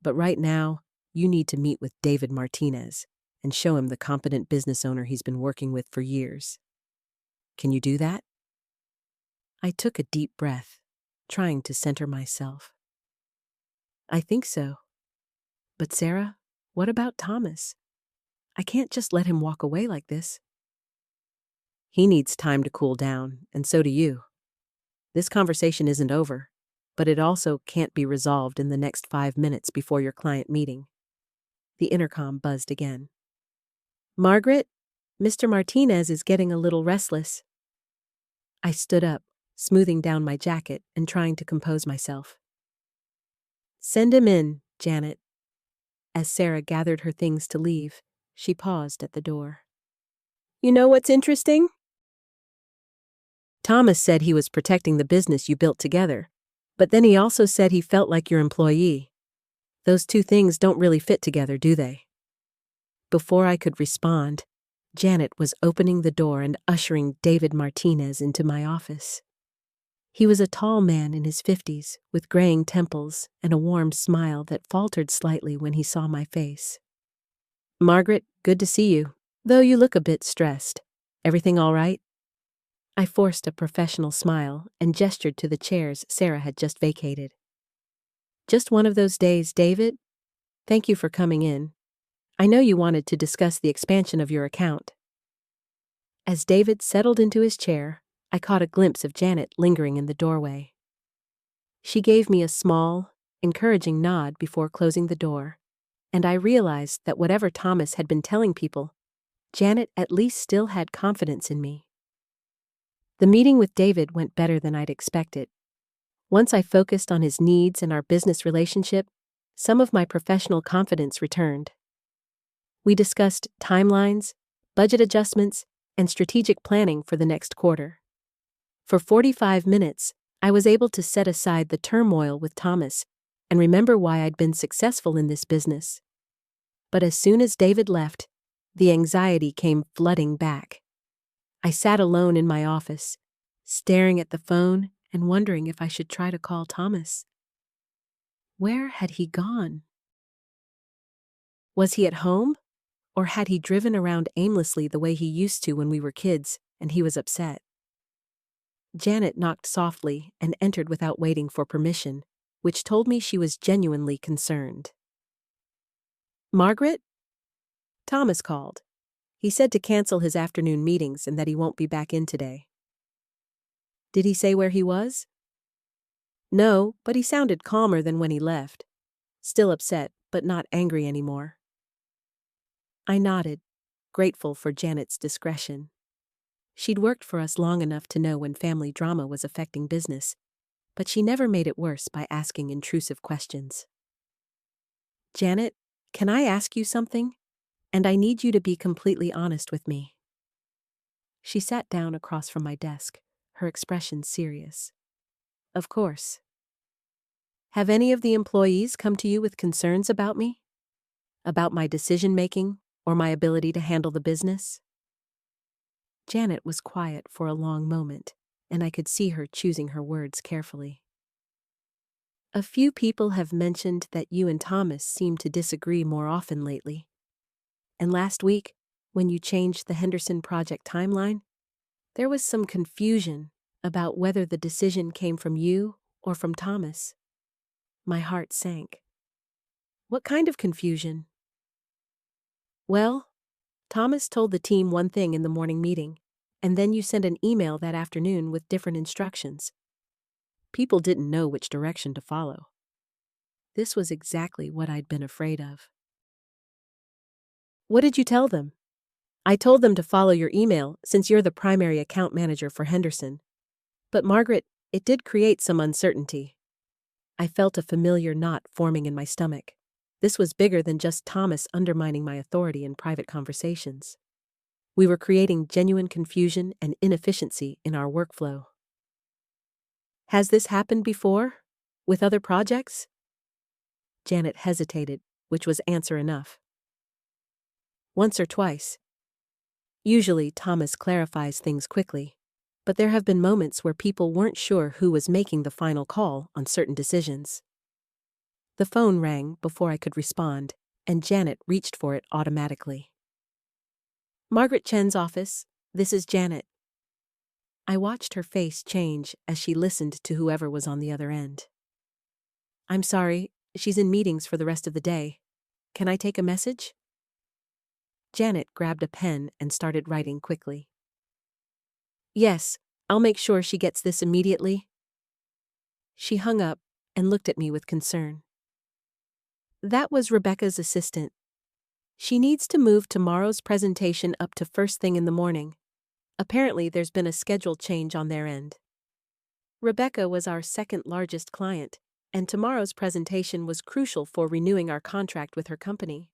But right now, you need to meet with David Martinez and show him the competent business owner he's been working with for years. Can you do that?" I took a deep breath, trying to center myself. "I think so. But Sarah, what about Thomas? I can't just let him walk away like this." "He needs time to cool down, and so do you. This conversation isn't over, but it also can't be resolved in the next 5 minutes before your client meeting." The intercom buzzed again. "Margaret, Mr. Martinez is getting a little restless." I stood up, smoothing down my jacket and trying to compose myself. "Send him in, Janet." As Sarah gathered her things to leave, she paused at the door. "You know what's interesting? Thomas said he was protecting the business you built together, but then he also said he felt like your employee. Those two things don't really fit together, do they?" Before I could respond, Janet was opening the door and ushering David Martinez into my office. He was a tall man in his 50s, with graying temples and a warm smile that faltered slightly when he saw my face. "Margaret, good to see you, though you look a bit stressed. Everything all right?" I forced a professional smile and gestured to the chairs Sarah had just vacated. "Just one of those days, David. Thank you for coming in. I know you wanted to discuss the expansion of your account." As David settled into his chair, I caught a glimpse of Janet lingering in the doorway. She gave me a small, encouraging nod before closing the door, and I realized that whatever Thomas had been telling people Janet at least still had confidence in me. The meeting with David went better than I'd expected. Once I focused on his needs and our business relationship, some of my professional confidence returned. We discussed timelines, budget adjustments, and strategic planning for the next quarter. For 45 minutes, I was able to set aside the turmoil with Thomas and remember why I'd been successful in this business. But as soon as David left, the anxiety came flooding back. I sat alone in my office, staring at the phone and wondering if I should try to call Thomas. Where had he gone? Was he at home? Or had he driven around aimlessly the way he used to when we were kids and he was upset? Janet knocked softly and entered without waiting for permission, which told me she was genuinely concerned. "Margaret?" Thomas called. He said to cancel his afternoon meetings and that he won't be back in today. Did he say where he was? No, but he sounded calmer than when he left. Still upset, but not angry anymore. I nodded, grateful for Janet's discretion. She'd worked for us long enough to know when family drama was affecting business, but she never made it worse by asking intrusive questions. "Janet, can I ask you something? And I need you to be completely honest with me." She sat down across from my desk, her expression serious. "Of course." "Have any of the employees come to you with concerns about me? About my decision-making or my ability to handle the business?" Janet was quiet for a long moment, and I could see her choosing her words carefully. "A few people have mentioned that you and Thomas seem to disagree more often lately. And last week, when you changed the Henderson project timeline, there was some confusion about whether the decision came from you or from Thomas." My heart sank. "What kind of confusion?" "Well, Thomas told the team one thing in the morning meeting, and then you sent an email that afternoon with different instructions. People didn't know which direction to follow." This was exactly what I'd been afraid of. "What did you tell them?" "I told them to follow your email since you're the primary account manager for Henderson. But Margaret, it did create some uncertainty." I felt a familiar knot forming in my stomach. This was bigger than just Thomas undermining my authority in private conversations. We were creating genuine confusion and inefficiency in our workflow. "Has this happened before? With other projects?" Janet hesitated, which was answer enough. "Once or twice. Usually Thomas clarifies things quickly, but there have been moments where people weren't sure who was making the final call on certain decisions." The phone rang before I could respond, and Janet reached for it automatically. "Margaret Chen's office, this is Janet." I watched her face change as she listened to whoever was on the other end. "I'm sorry, she's in meetings for the rest of the day. Can I take a message?" Janet grabbed a pen and started writing quickly. "Yes, I'll make sure she gets this immediately." She hung up and looked at me with concern. "That was Rebecca's assistant. She needs to move tomorrow's presentation up to first thing in the morning. Apparently there's been a schedule change on their end. Rebecca was our second largest client, and tomorrow's presentation was crucial for renewing our contract with her company.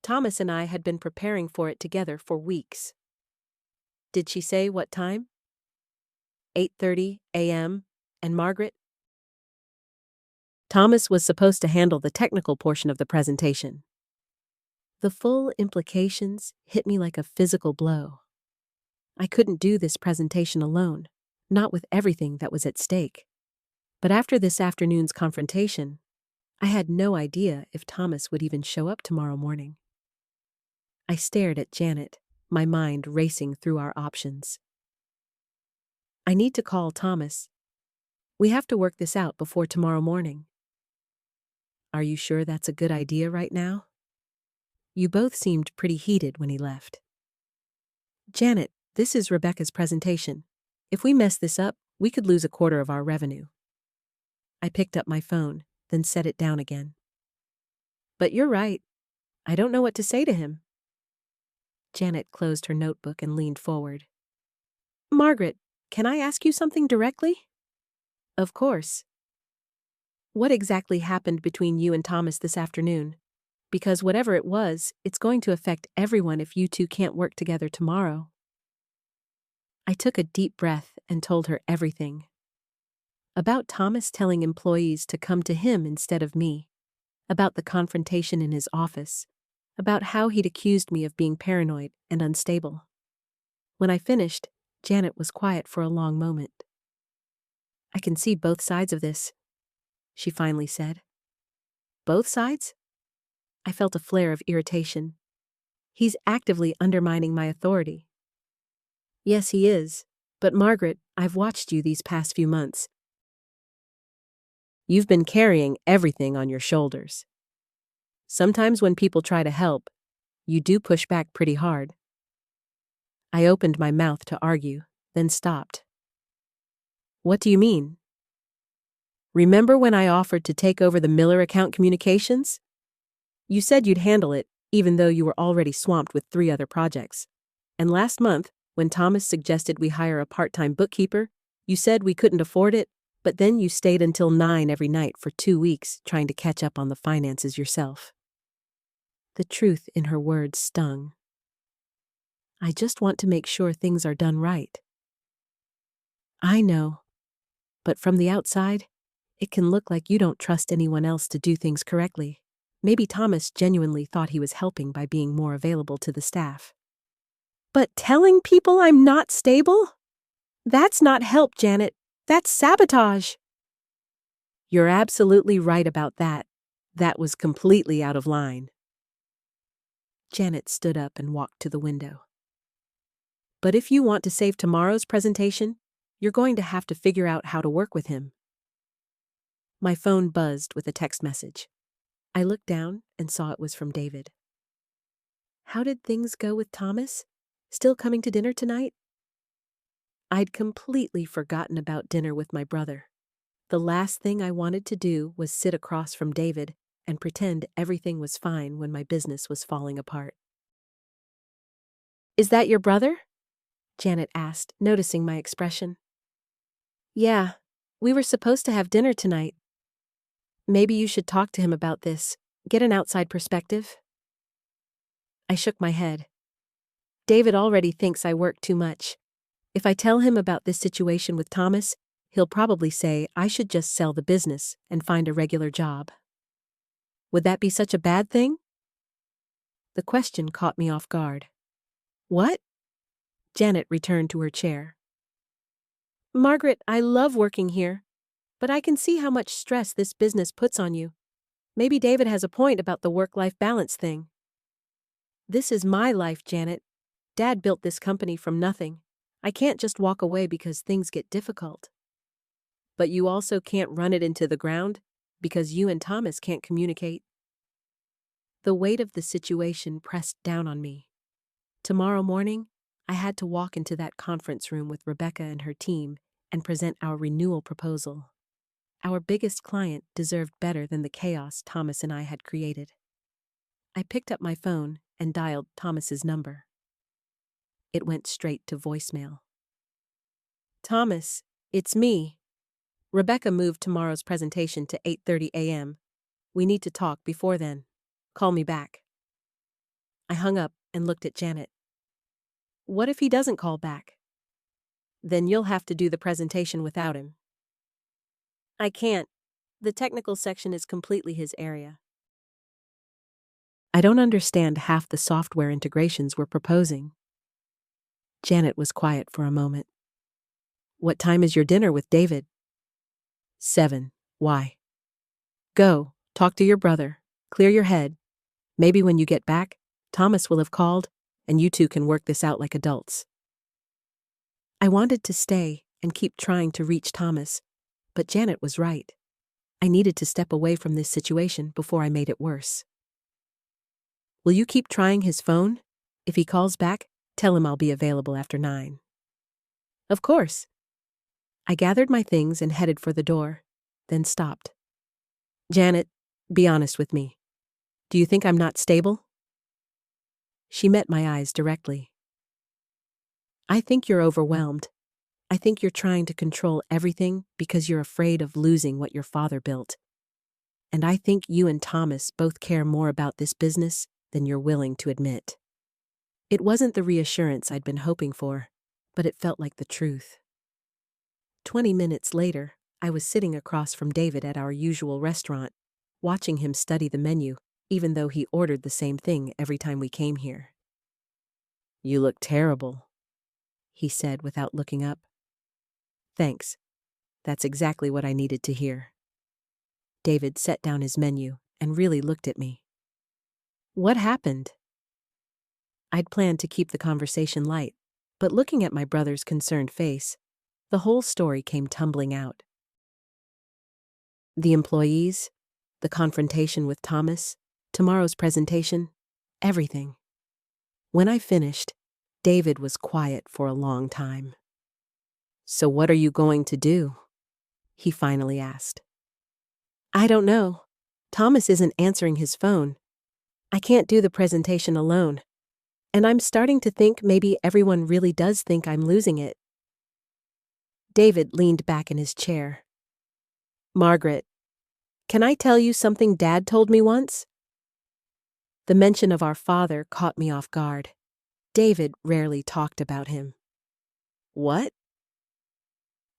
Thomas and I had been preparing for it together for weeks." "Did she say what time?" 8:30 a.m. And Margaret? Thomas was supposed to handle the technical portion of the presentation. The full implications hit me like a physical blow. I couldn't do this presentation alone, not with everything that was at stake. But after this afternoon's confrontation, I had no idea if Thomas would even show up tomorrow morning. I stared at Janet, my mind racing through our options. "I need to call Thomas. We have to work this out before tomorrow morning." "Are you sure that's a good idea right now?" You both seemed pretty heated when he left. "Janet, this is Rebecca's presentation. If we mess this up, we could lose a quarter of our revenue." I picked up my phone, then set it down again. "But you're right. I don't know what to say to him." Janet closed her notebook and leaned forward. Margaret, can I ask you something directly? Of course. What exactly happened between you and Thomas this afternoon? Because whatever it was, it's going to affect everyone if you two can't work together tomorrow. I took a deep breath and told her everything. About Thomas telling employees to come to him instead of me. About the confrontation in his office. About how he'd accused me of being paranoid and unstable. When I finished, Janet was quiet for a long moment. I can see both sides of this, she finally said. Both sides? I felt a flare of irritation. He's actively undermining my authority. Yes, he is. But Margaret, I've watched you these past few months. You've been carrying everything on your shoulders. Sometimes when people try to help, you do push back pretty hard. I opened my mouth to argue, then stopped. What do you mean? Remember when I offered to take over the Miller account communications? You said you'd handle it, even though you were already swamped with 3 other projects. And last month, when Thomas suggested we hire a part-time bookkeeper, you said we couldn't afford it, but then you stayed until 9 every night for 2 weeks trying to catch up on the finances yourself. The truth in her words stung. I just want to make sure things are done right. I know. But from the outside, it can look like you don't trust anyone else to do things correctly. Maybe Thomas genuinely thought he was helping by being more available to the staff. But telling people I'm not stable? That's not help, Janet. That's sabotage. You're absolutely right about that. That was completely out of line. Janet stood up and walked to the window. But if you want to save tomorrow's presentation, you're going to have to figure out how to work with him. My phone buzzed with a text message. I looked down and saw it was from David. How did things go with Thomas? Still coming to dinner tonight? I'd completely forgotten about dinner with my brother. The last thing I wanted to do was sit across from David and pretend everything was fine when my business was falling apart. Is that your brother? Janet asked, noticing my expression. Yeah, we were supposed to have dinner tonight. Maybe you should talk to him about this, get an outside perspective. I shook my head. David already thinks I work too much. If I tell him about this situation with Thomas, he'll probably say I should just sell the business and find a regular job. Would that be such a bad thing? The question caught me off guard. What? Janet returned to her chair. Margaret, I love working here, but I can see how much stress this business puts on you. Maybe David has a point about the work-life balance thing. This is my life, Janet. Dad built this company from nothing. I can't just walk away because things get difficult. But you also can't run it into the ground because you and Thomas can't communicate. The weight of the situation pressed down on me. Tomorrow morning, I had to walk into that conference room with Rebecca and her team and present our renewal proposal. Our biggest client deserved better than the chaos Thomas and I had created. I picked up my phone and dialed Thomas's number. It went straight to voicemail. Thomas, it's me. Rebecca moved tomorrow's presentation to 8:30 a.m. We need to talk before then. Call me back. I hung up and looked at Janet. What if he doesn't call back? Then you'll have to do the presentation without him. I can't. The technical section is completely his area. I don't understand half the software integrations we're proposing. Janet was quiet for a moment. What time is your dinner with David? 7. Why? Go, talk to your brother, clear your head. Maybe when you get back, Thomas will have called, and you two can work this out like adults. I wanted to stay and keep trying to reach Thomas, but Janet was right. I needed to step away from this situation before I made it worse. Will you keep trying his phone? If he calls back, tell him I'll be available after 9. Of course. I gathered my things and headed for the door, then stopped. Janet, be honest with me. Do you think I'm not stable? She met my eyes directly. I think you're overwhelmed. I think you're trying to control everything because you're afraid of losing what your father built. And I think you and Thomas both care more about this business than you're willing to admit. It wasn't the reassurance I'd been hoping for, but it felt like the truth. 20 minutes later, I was sitting across from David at our usual restaurant, watching him study the menu, even though he ordered the same thing every time we came here. "You look terrible," he said without looking up. "Thanks. That's exactly what I needed to hear." David set down his menu and really looked at me. "What happened?" I'd planned to keep the conversation light, but looking at my brother's concerned face, the whole story came tumbling out. The employees, the confrontation with Thomas, tomorrow's presentation, everything. When I finished, David was quiet for a long time. "So what are you going to do?" he finally asked. "I don't know. Thomas isn't answering his phone. I can't do the presentation alone. And I'm starting to think maybe everyone really does think I'm losing it." David leaned back in his chair. "Margaret, can I tell you something Dad told me once?" The mention of our father caught me off guard. David rarely talked about him. "What?"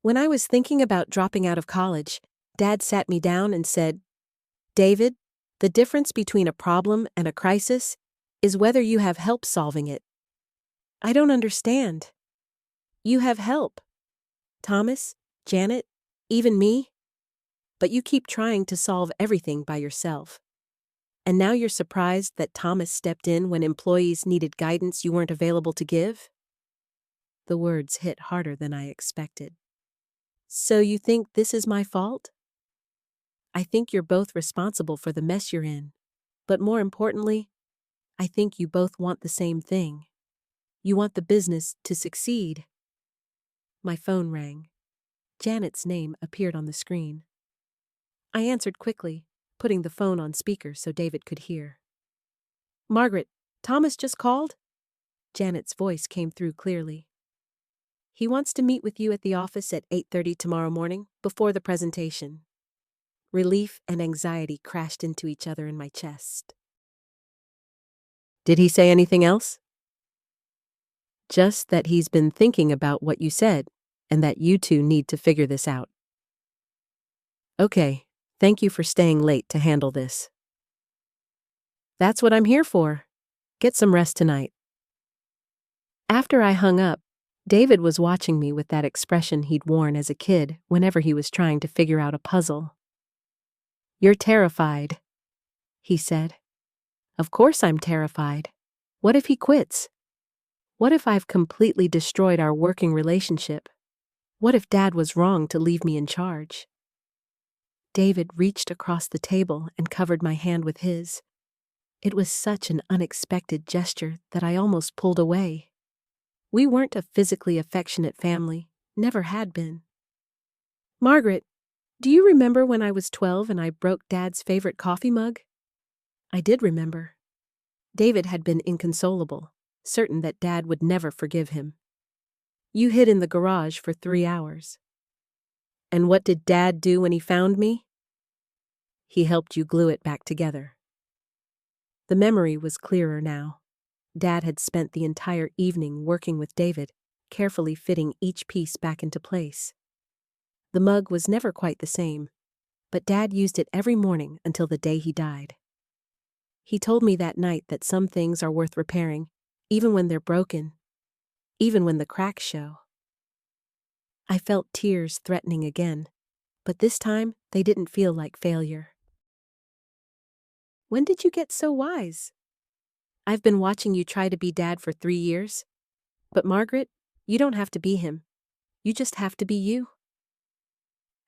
"When I was thinking about dropping out of college, Dad sat me down and said, 'David, the difference between a problem and a crisis is whether you have help solving it.' I don't understand. You have help. Thomas, Janet, even me. But you keep trying to solve everything by yourself. And now you're surprised that Thomas stepped in when employees needed guidance you weren't available to give?" The words hit harder than I expected. "So you think this is my fault?" "I think you're both responsible for the mess you're in. But more importantly, I think you both want the same thing. You want the business to succeed." My phone rang. Janet's name appeared on the screen. I answered quickly, putting the phone on speaker so David could hear. "Margaret, Thomas just called?" Janet's voice came through clearly. "He wants to meet with you at the office at 8:30 tomorrow morning, before the presentation." Relief and anxiety crashed into each other in my chest. "Did he say anything else?" "Just that he's been thinking about what you said, and that you two need to figure this out." "Okay, thank you for staying late to handle this." "That's what I'm here for. Get some rest tonight." After I hung up, David was watching me with that expression he'd worn as a kid whenever he was trying to figure out a puzzle. "You're terrified," he said. "Of course I'm terrified. What if he quits? What if I've completely destroyed our working relationship? What if Dad was wrong to leave me in charge?" David reached across the table and covered my hand with his. It was such an unexpected gesture that I almost pulled away. We weren't a physically affectionate family, never had been. "Margaret, do you remember when I was 12 and I broke Dad's favorite coffee mug?" I did remember. David had been inconsolable, certain that Dad would never forgive him. "You hid in the garage for 3 hours. And what did Dad do when he found me?" "He helped you glue it back together." The memory was clearer now. Dad had spent the entire evening working with David, carefully fitting each piece back into place. The mug was never quite the same, but Dad used it every morning until the day he died. He told me that night that some things are worth repairing, even when they're broken, even when the cracks show. I felt tears threatening again, but this time they didn't feel like failure. "When did you get so wise?" "I've been watching you try to be Dad for 3 years. But Margaret, you don't have to be him. You just have to be you."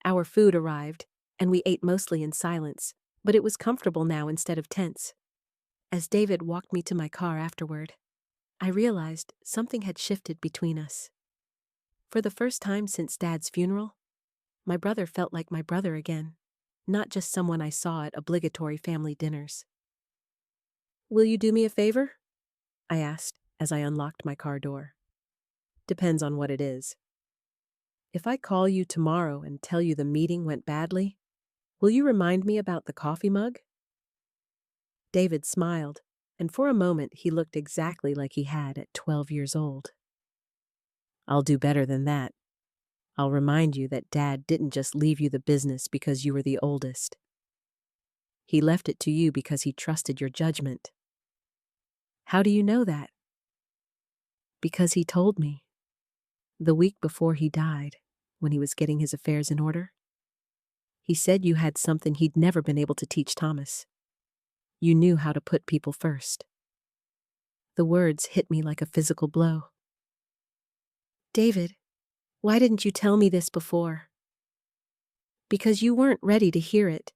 Our food arrived, and we ate mostly in silence, but it was comfortable now instead of tense. As David walked me to my car afterward, I realized something had shifted between us. For the first time since Dad's funeral, my brother felt like my brother again, not just someone I saw at obligatory family dinners. "Will you do me a favor?" I asked as I unlocked my car door. Depends on what it is. If I call you tomorrow and tell you the meeting went badly, will you remind me about the coffee mug? David smiled, and for a moment he looked exactly like he had at 12 years old. I'll do better than that. I'll remind you that Dad didn't just leave you the business because you were the oldest. He left it to you because he trusted your judgment. How do you know that? Because he told me. The week before he died, when he was getting his affairs in order, he said you had something he'd never been able to teach Thomas. You knew how to put people first. The words hit me like a physical blow. David, why didn't you tell me this before? Because you weren't ready to hear it.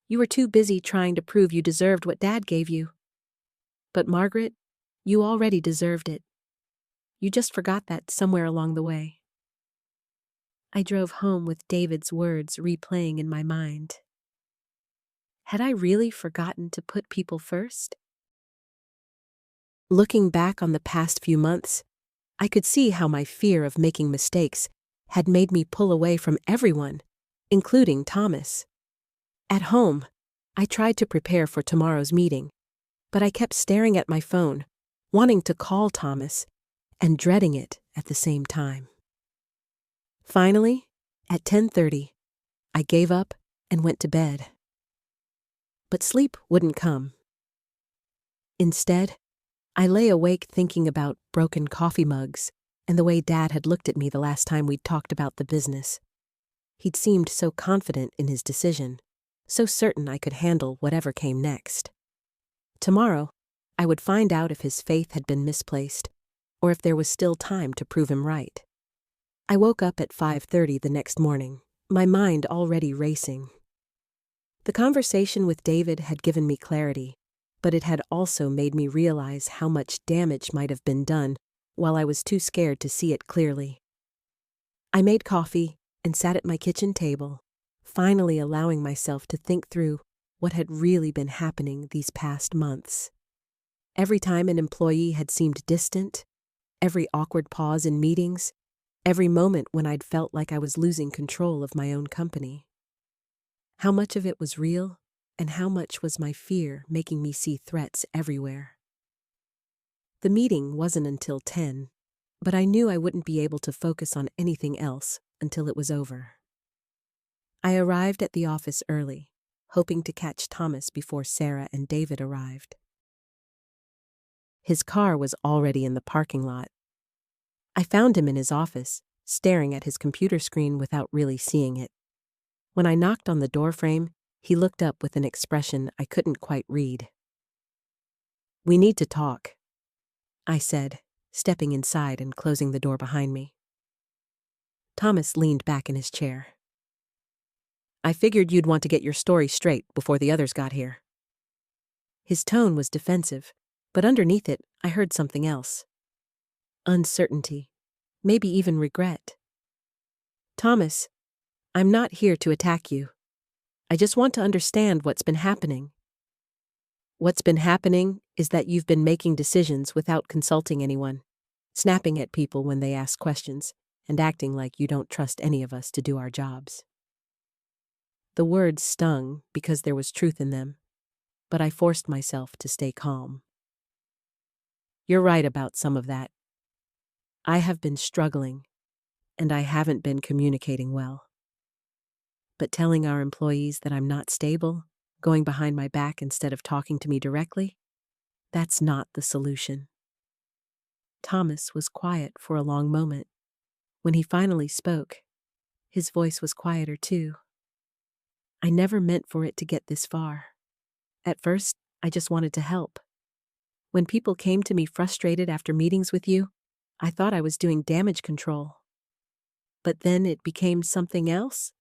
You were too busy trying to prove you deserved what Dad gave you. But Margaret, you already deserved it. You just forgot that somewhere along the way. I drove home with David's words replaying in my mind. Had I really forgotten to put people first? Looking back on the past few months, I could see how my fear of making mistakes had made me pull away from everyone, including Thomas. At home, I tried to prepare for tomorrow's meeting, but I kept staring at my phone, wanting to call Thomas, and dreading it at the same time. Finally, at 10:30, I gave up and went to bed. But sleep wouldn't come. Instead, I lay awake thinking about broken coffee mugs and the way Dad had looked at me the last time we'd talked about the business. He'd seemed so confident in his decision, so certain I could handle whatever came next. Tomorrow, I would find out if his faith had been misplaced, or if there was still time to prove him right. I woke up at 5:30 the next morning, my mind already racing. The conversation with David had given me clarity, but it had also made me realize how much damage might have been done while I was too scared to see it clearly. I made coffee and sat at my kitchen table, finally allowing myself to think through what had really been happening these past months. Every time an employee had seemed distant, every awkward pause in meetings, every moment when I'd felt like I was losing control of my own company. How much of it was real, and how much was my fear making me see threats everywhere? The meeting wasn't until 10, but I knew I wouldn't be able to focus on anything else until it was over. I arrived at the office early, hoping to catch Thomas before Sarah and David arrived. His car was already in the parking lot. I found him in his office, staring at his computer screen without really seeing it. When I knocked on the doorframe, he looked up with an expression I couldn't quite read. "We need to talk," I said, stepping inside and closing the door behind me. Thomas leaned back in his chair. "I figured you'd want to get your story straight before the others got here." His tone was defensive, but underneath it, I heard something else. Uncertainty, maybe even regret. "Thomas, I'm not here to attack you. I just want to understand what's been happening." "What's been happening is that you've been making decisions without consulting anyone, snapping at people when they ask questions, and acting like you don't trust any of us to do our jobs." The words stung because there was truth in them, but I forced myself to stay calm. "You're right about some of that. I have been struggling, and I haven't been communicating well. But telling our employees that I'm not stable, going behind my back instead of talking to me directly, that's not the solution." Thomas was quiet for a long moment. When he finally spoke, his voice was quieter too. "I never meant for it to get this far. At first, I just wanted to help. When people came to me frustrated after meetings with you, I thought I was doing damage control. But then it became something else?"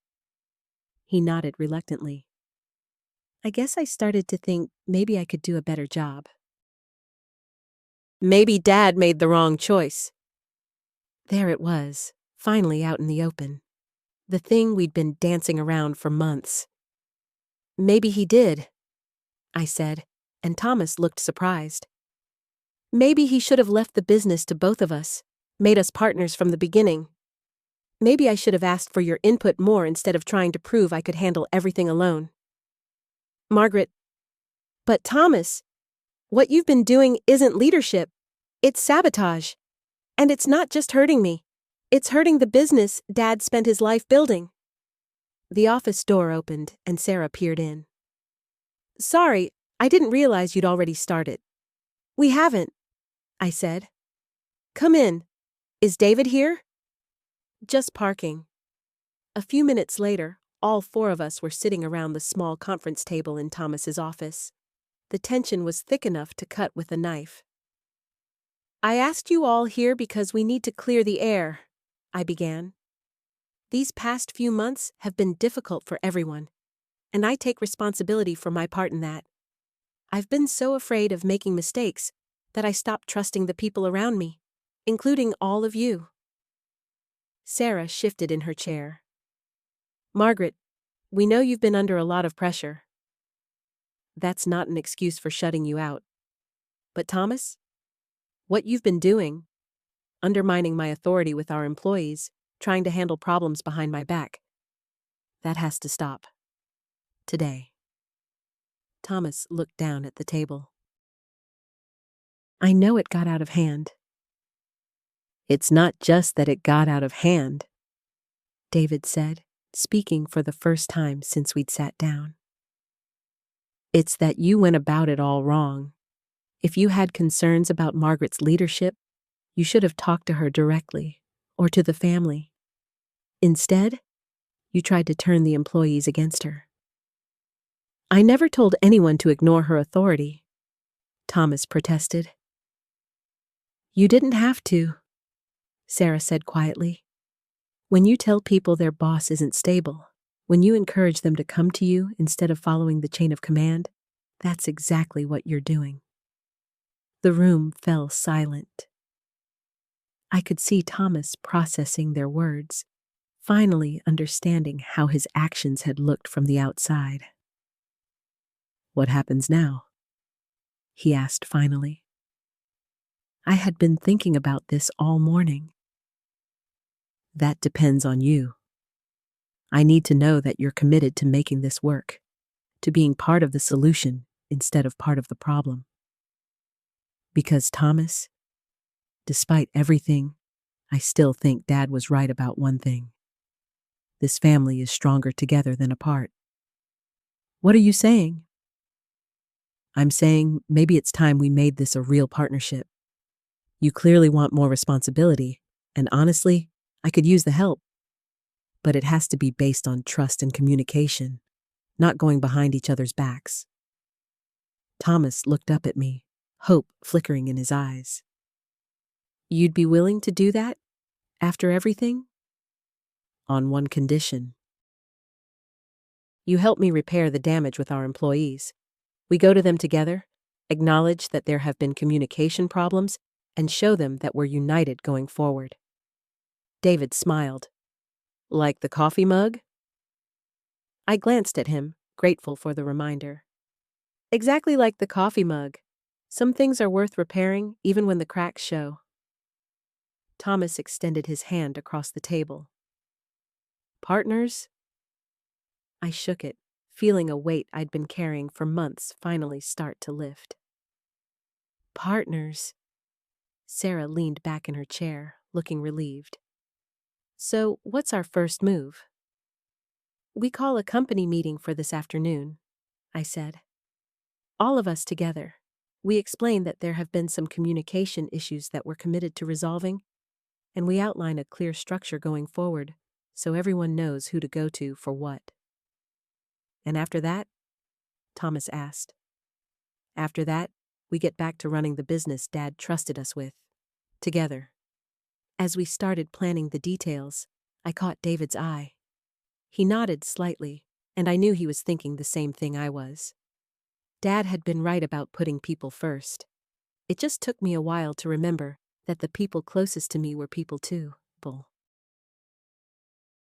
He nodded reluctantly. "I guess I started to think maybe I could do a better job. Maybe Dad made the wrong choice." There it was, finally out in the open. The thing we'd been dancing around for months. "Maybe he did," I said, and Thomas looked surprised. Maybe he should have left the business to both of us, made us partners from the beginning. Maybe I should have asked for your input more instead of trying to prove I could handle everything alone. Margaret, but Thomas, what you've been doing isn't leadership. It's sabotage. And it's not just hurting me. It's hurting the business Dad spent his life building. The office door opened and Sarah peered in. Sorry, I didn't realize you'd already started. We haven't, I said. Come in. Is David here? Just parking. A few minutes later, all four of us were sitting around the small conference table in Thomas's office. The tension was thick enough to cut with a knife. I asked you all here because we need to clear the air, I began. These past few months have been difficult for everyone, and I take responsibility for my part in that. I've been so afraid of making mistakes that I stopped trusting the people around me, including all of you. Sarah shifted in her chair. Margaret, we know you've been under a lot of pressure. That's not an excuse for shutting you out. But Thomas, what you've been doing, undermining my authority with our employees, trying to handle problems behind my back, that has to stop. Today. Thomas looked down at the table. I know it got out of hand. It's not just that it got out of hand, David said, speaking for the first time since we'd sat down. It's that you went about it all wrong. If you had concerns about Margaret's leadership, you should have talked to her directly, or to the family. Instead, you tried to turn the employees against her. I never told anyone to ignore her authority, Thomas protested. You didn't have to, Sarah said quietly. When you tell people their boss isn't stable, when you encourage them to come to you instead of following the chain of command, that's exactly what you're doing. The room fell silent. I could see Thomas processing their words, finally understanding how his actions had looked from the outside. What happens now? He asked finally. I had been thinking about this all morning. That depends on you. I need to know that you're committed to making this work, to being part of the solution instead of part of the problem. Because, Thomas, despite everything, I still think Dad was right about one thing. This family is stronger together than apart. What are you saying? I'm saying maybe it's time we made this a real partnership. You clearly want more responsibility, and honestly, I could use the help. But it has to be based on trust and communication, not going behind each other's backs. Thomas looked up at me, hope flickering in his eyes. You'd be willing to do that, after everything? On one condition. You help me repair the damage with our employees. We go to them together, acknowledge that there have been communication problems, and show them that we're united going forward. David smiled. Like the coffee mug? I glanced at him, grateful for the reminder. Exactly like the coffee mug. Some things are worth repairing even when the cracks show. Thomas extended his hand across the table. Partners? I shook it, feeling a weight I'd been carrying for months finally start to lift. Partners? Sarah leaned back in her chair, looking relieved. So, what's our first move? We call a company meeting for this afternoon, I said. All of us together. We explain that there have been some communication issues that we're committed to resolving, and we outline a clear structure going forward so everyone knows who to go to for what. And after that? Thomas asked. After that, we get back to running the business Dad trusted us with, together. As we started planning the details, I caught David's eye. He nodded slightly, and I knew he was thinking the same thing I was. Dad had been right about putting people first. It just took me a while to remember that the people closest to me were people too.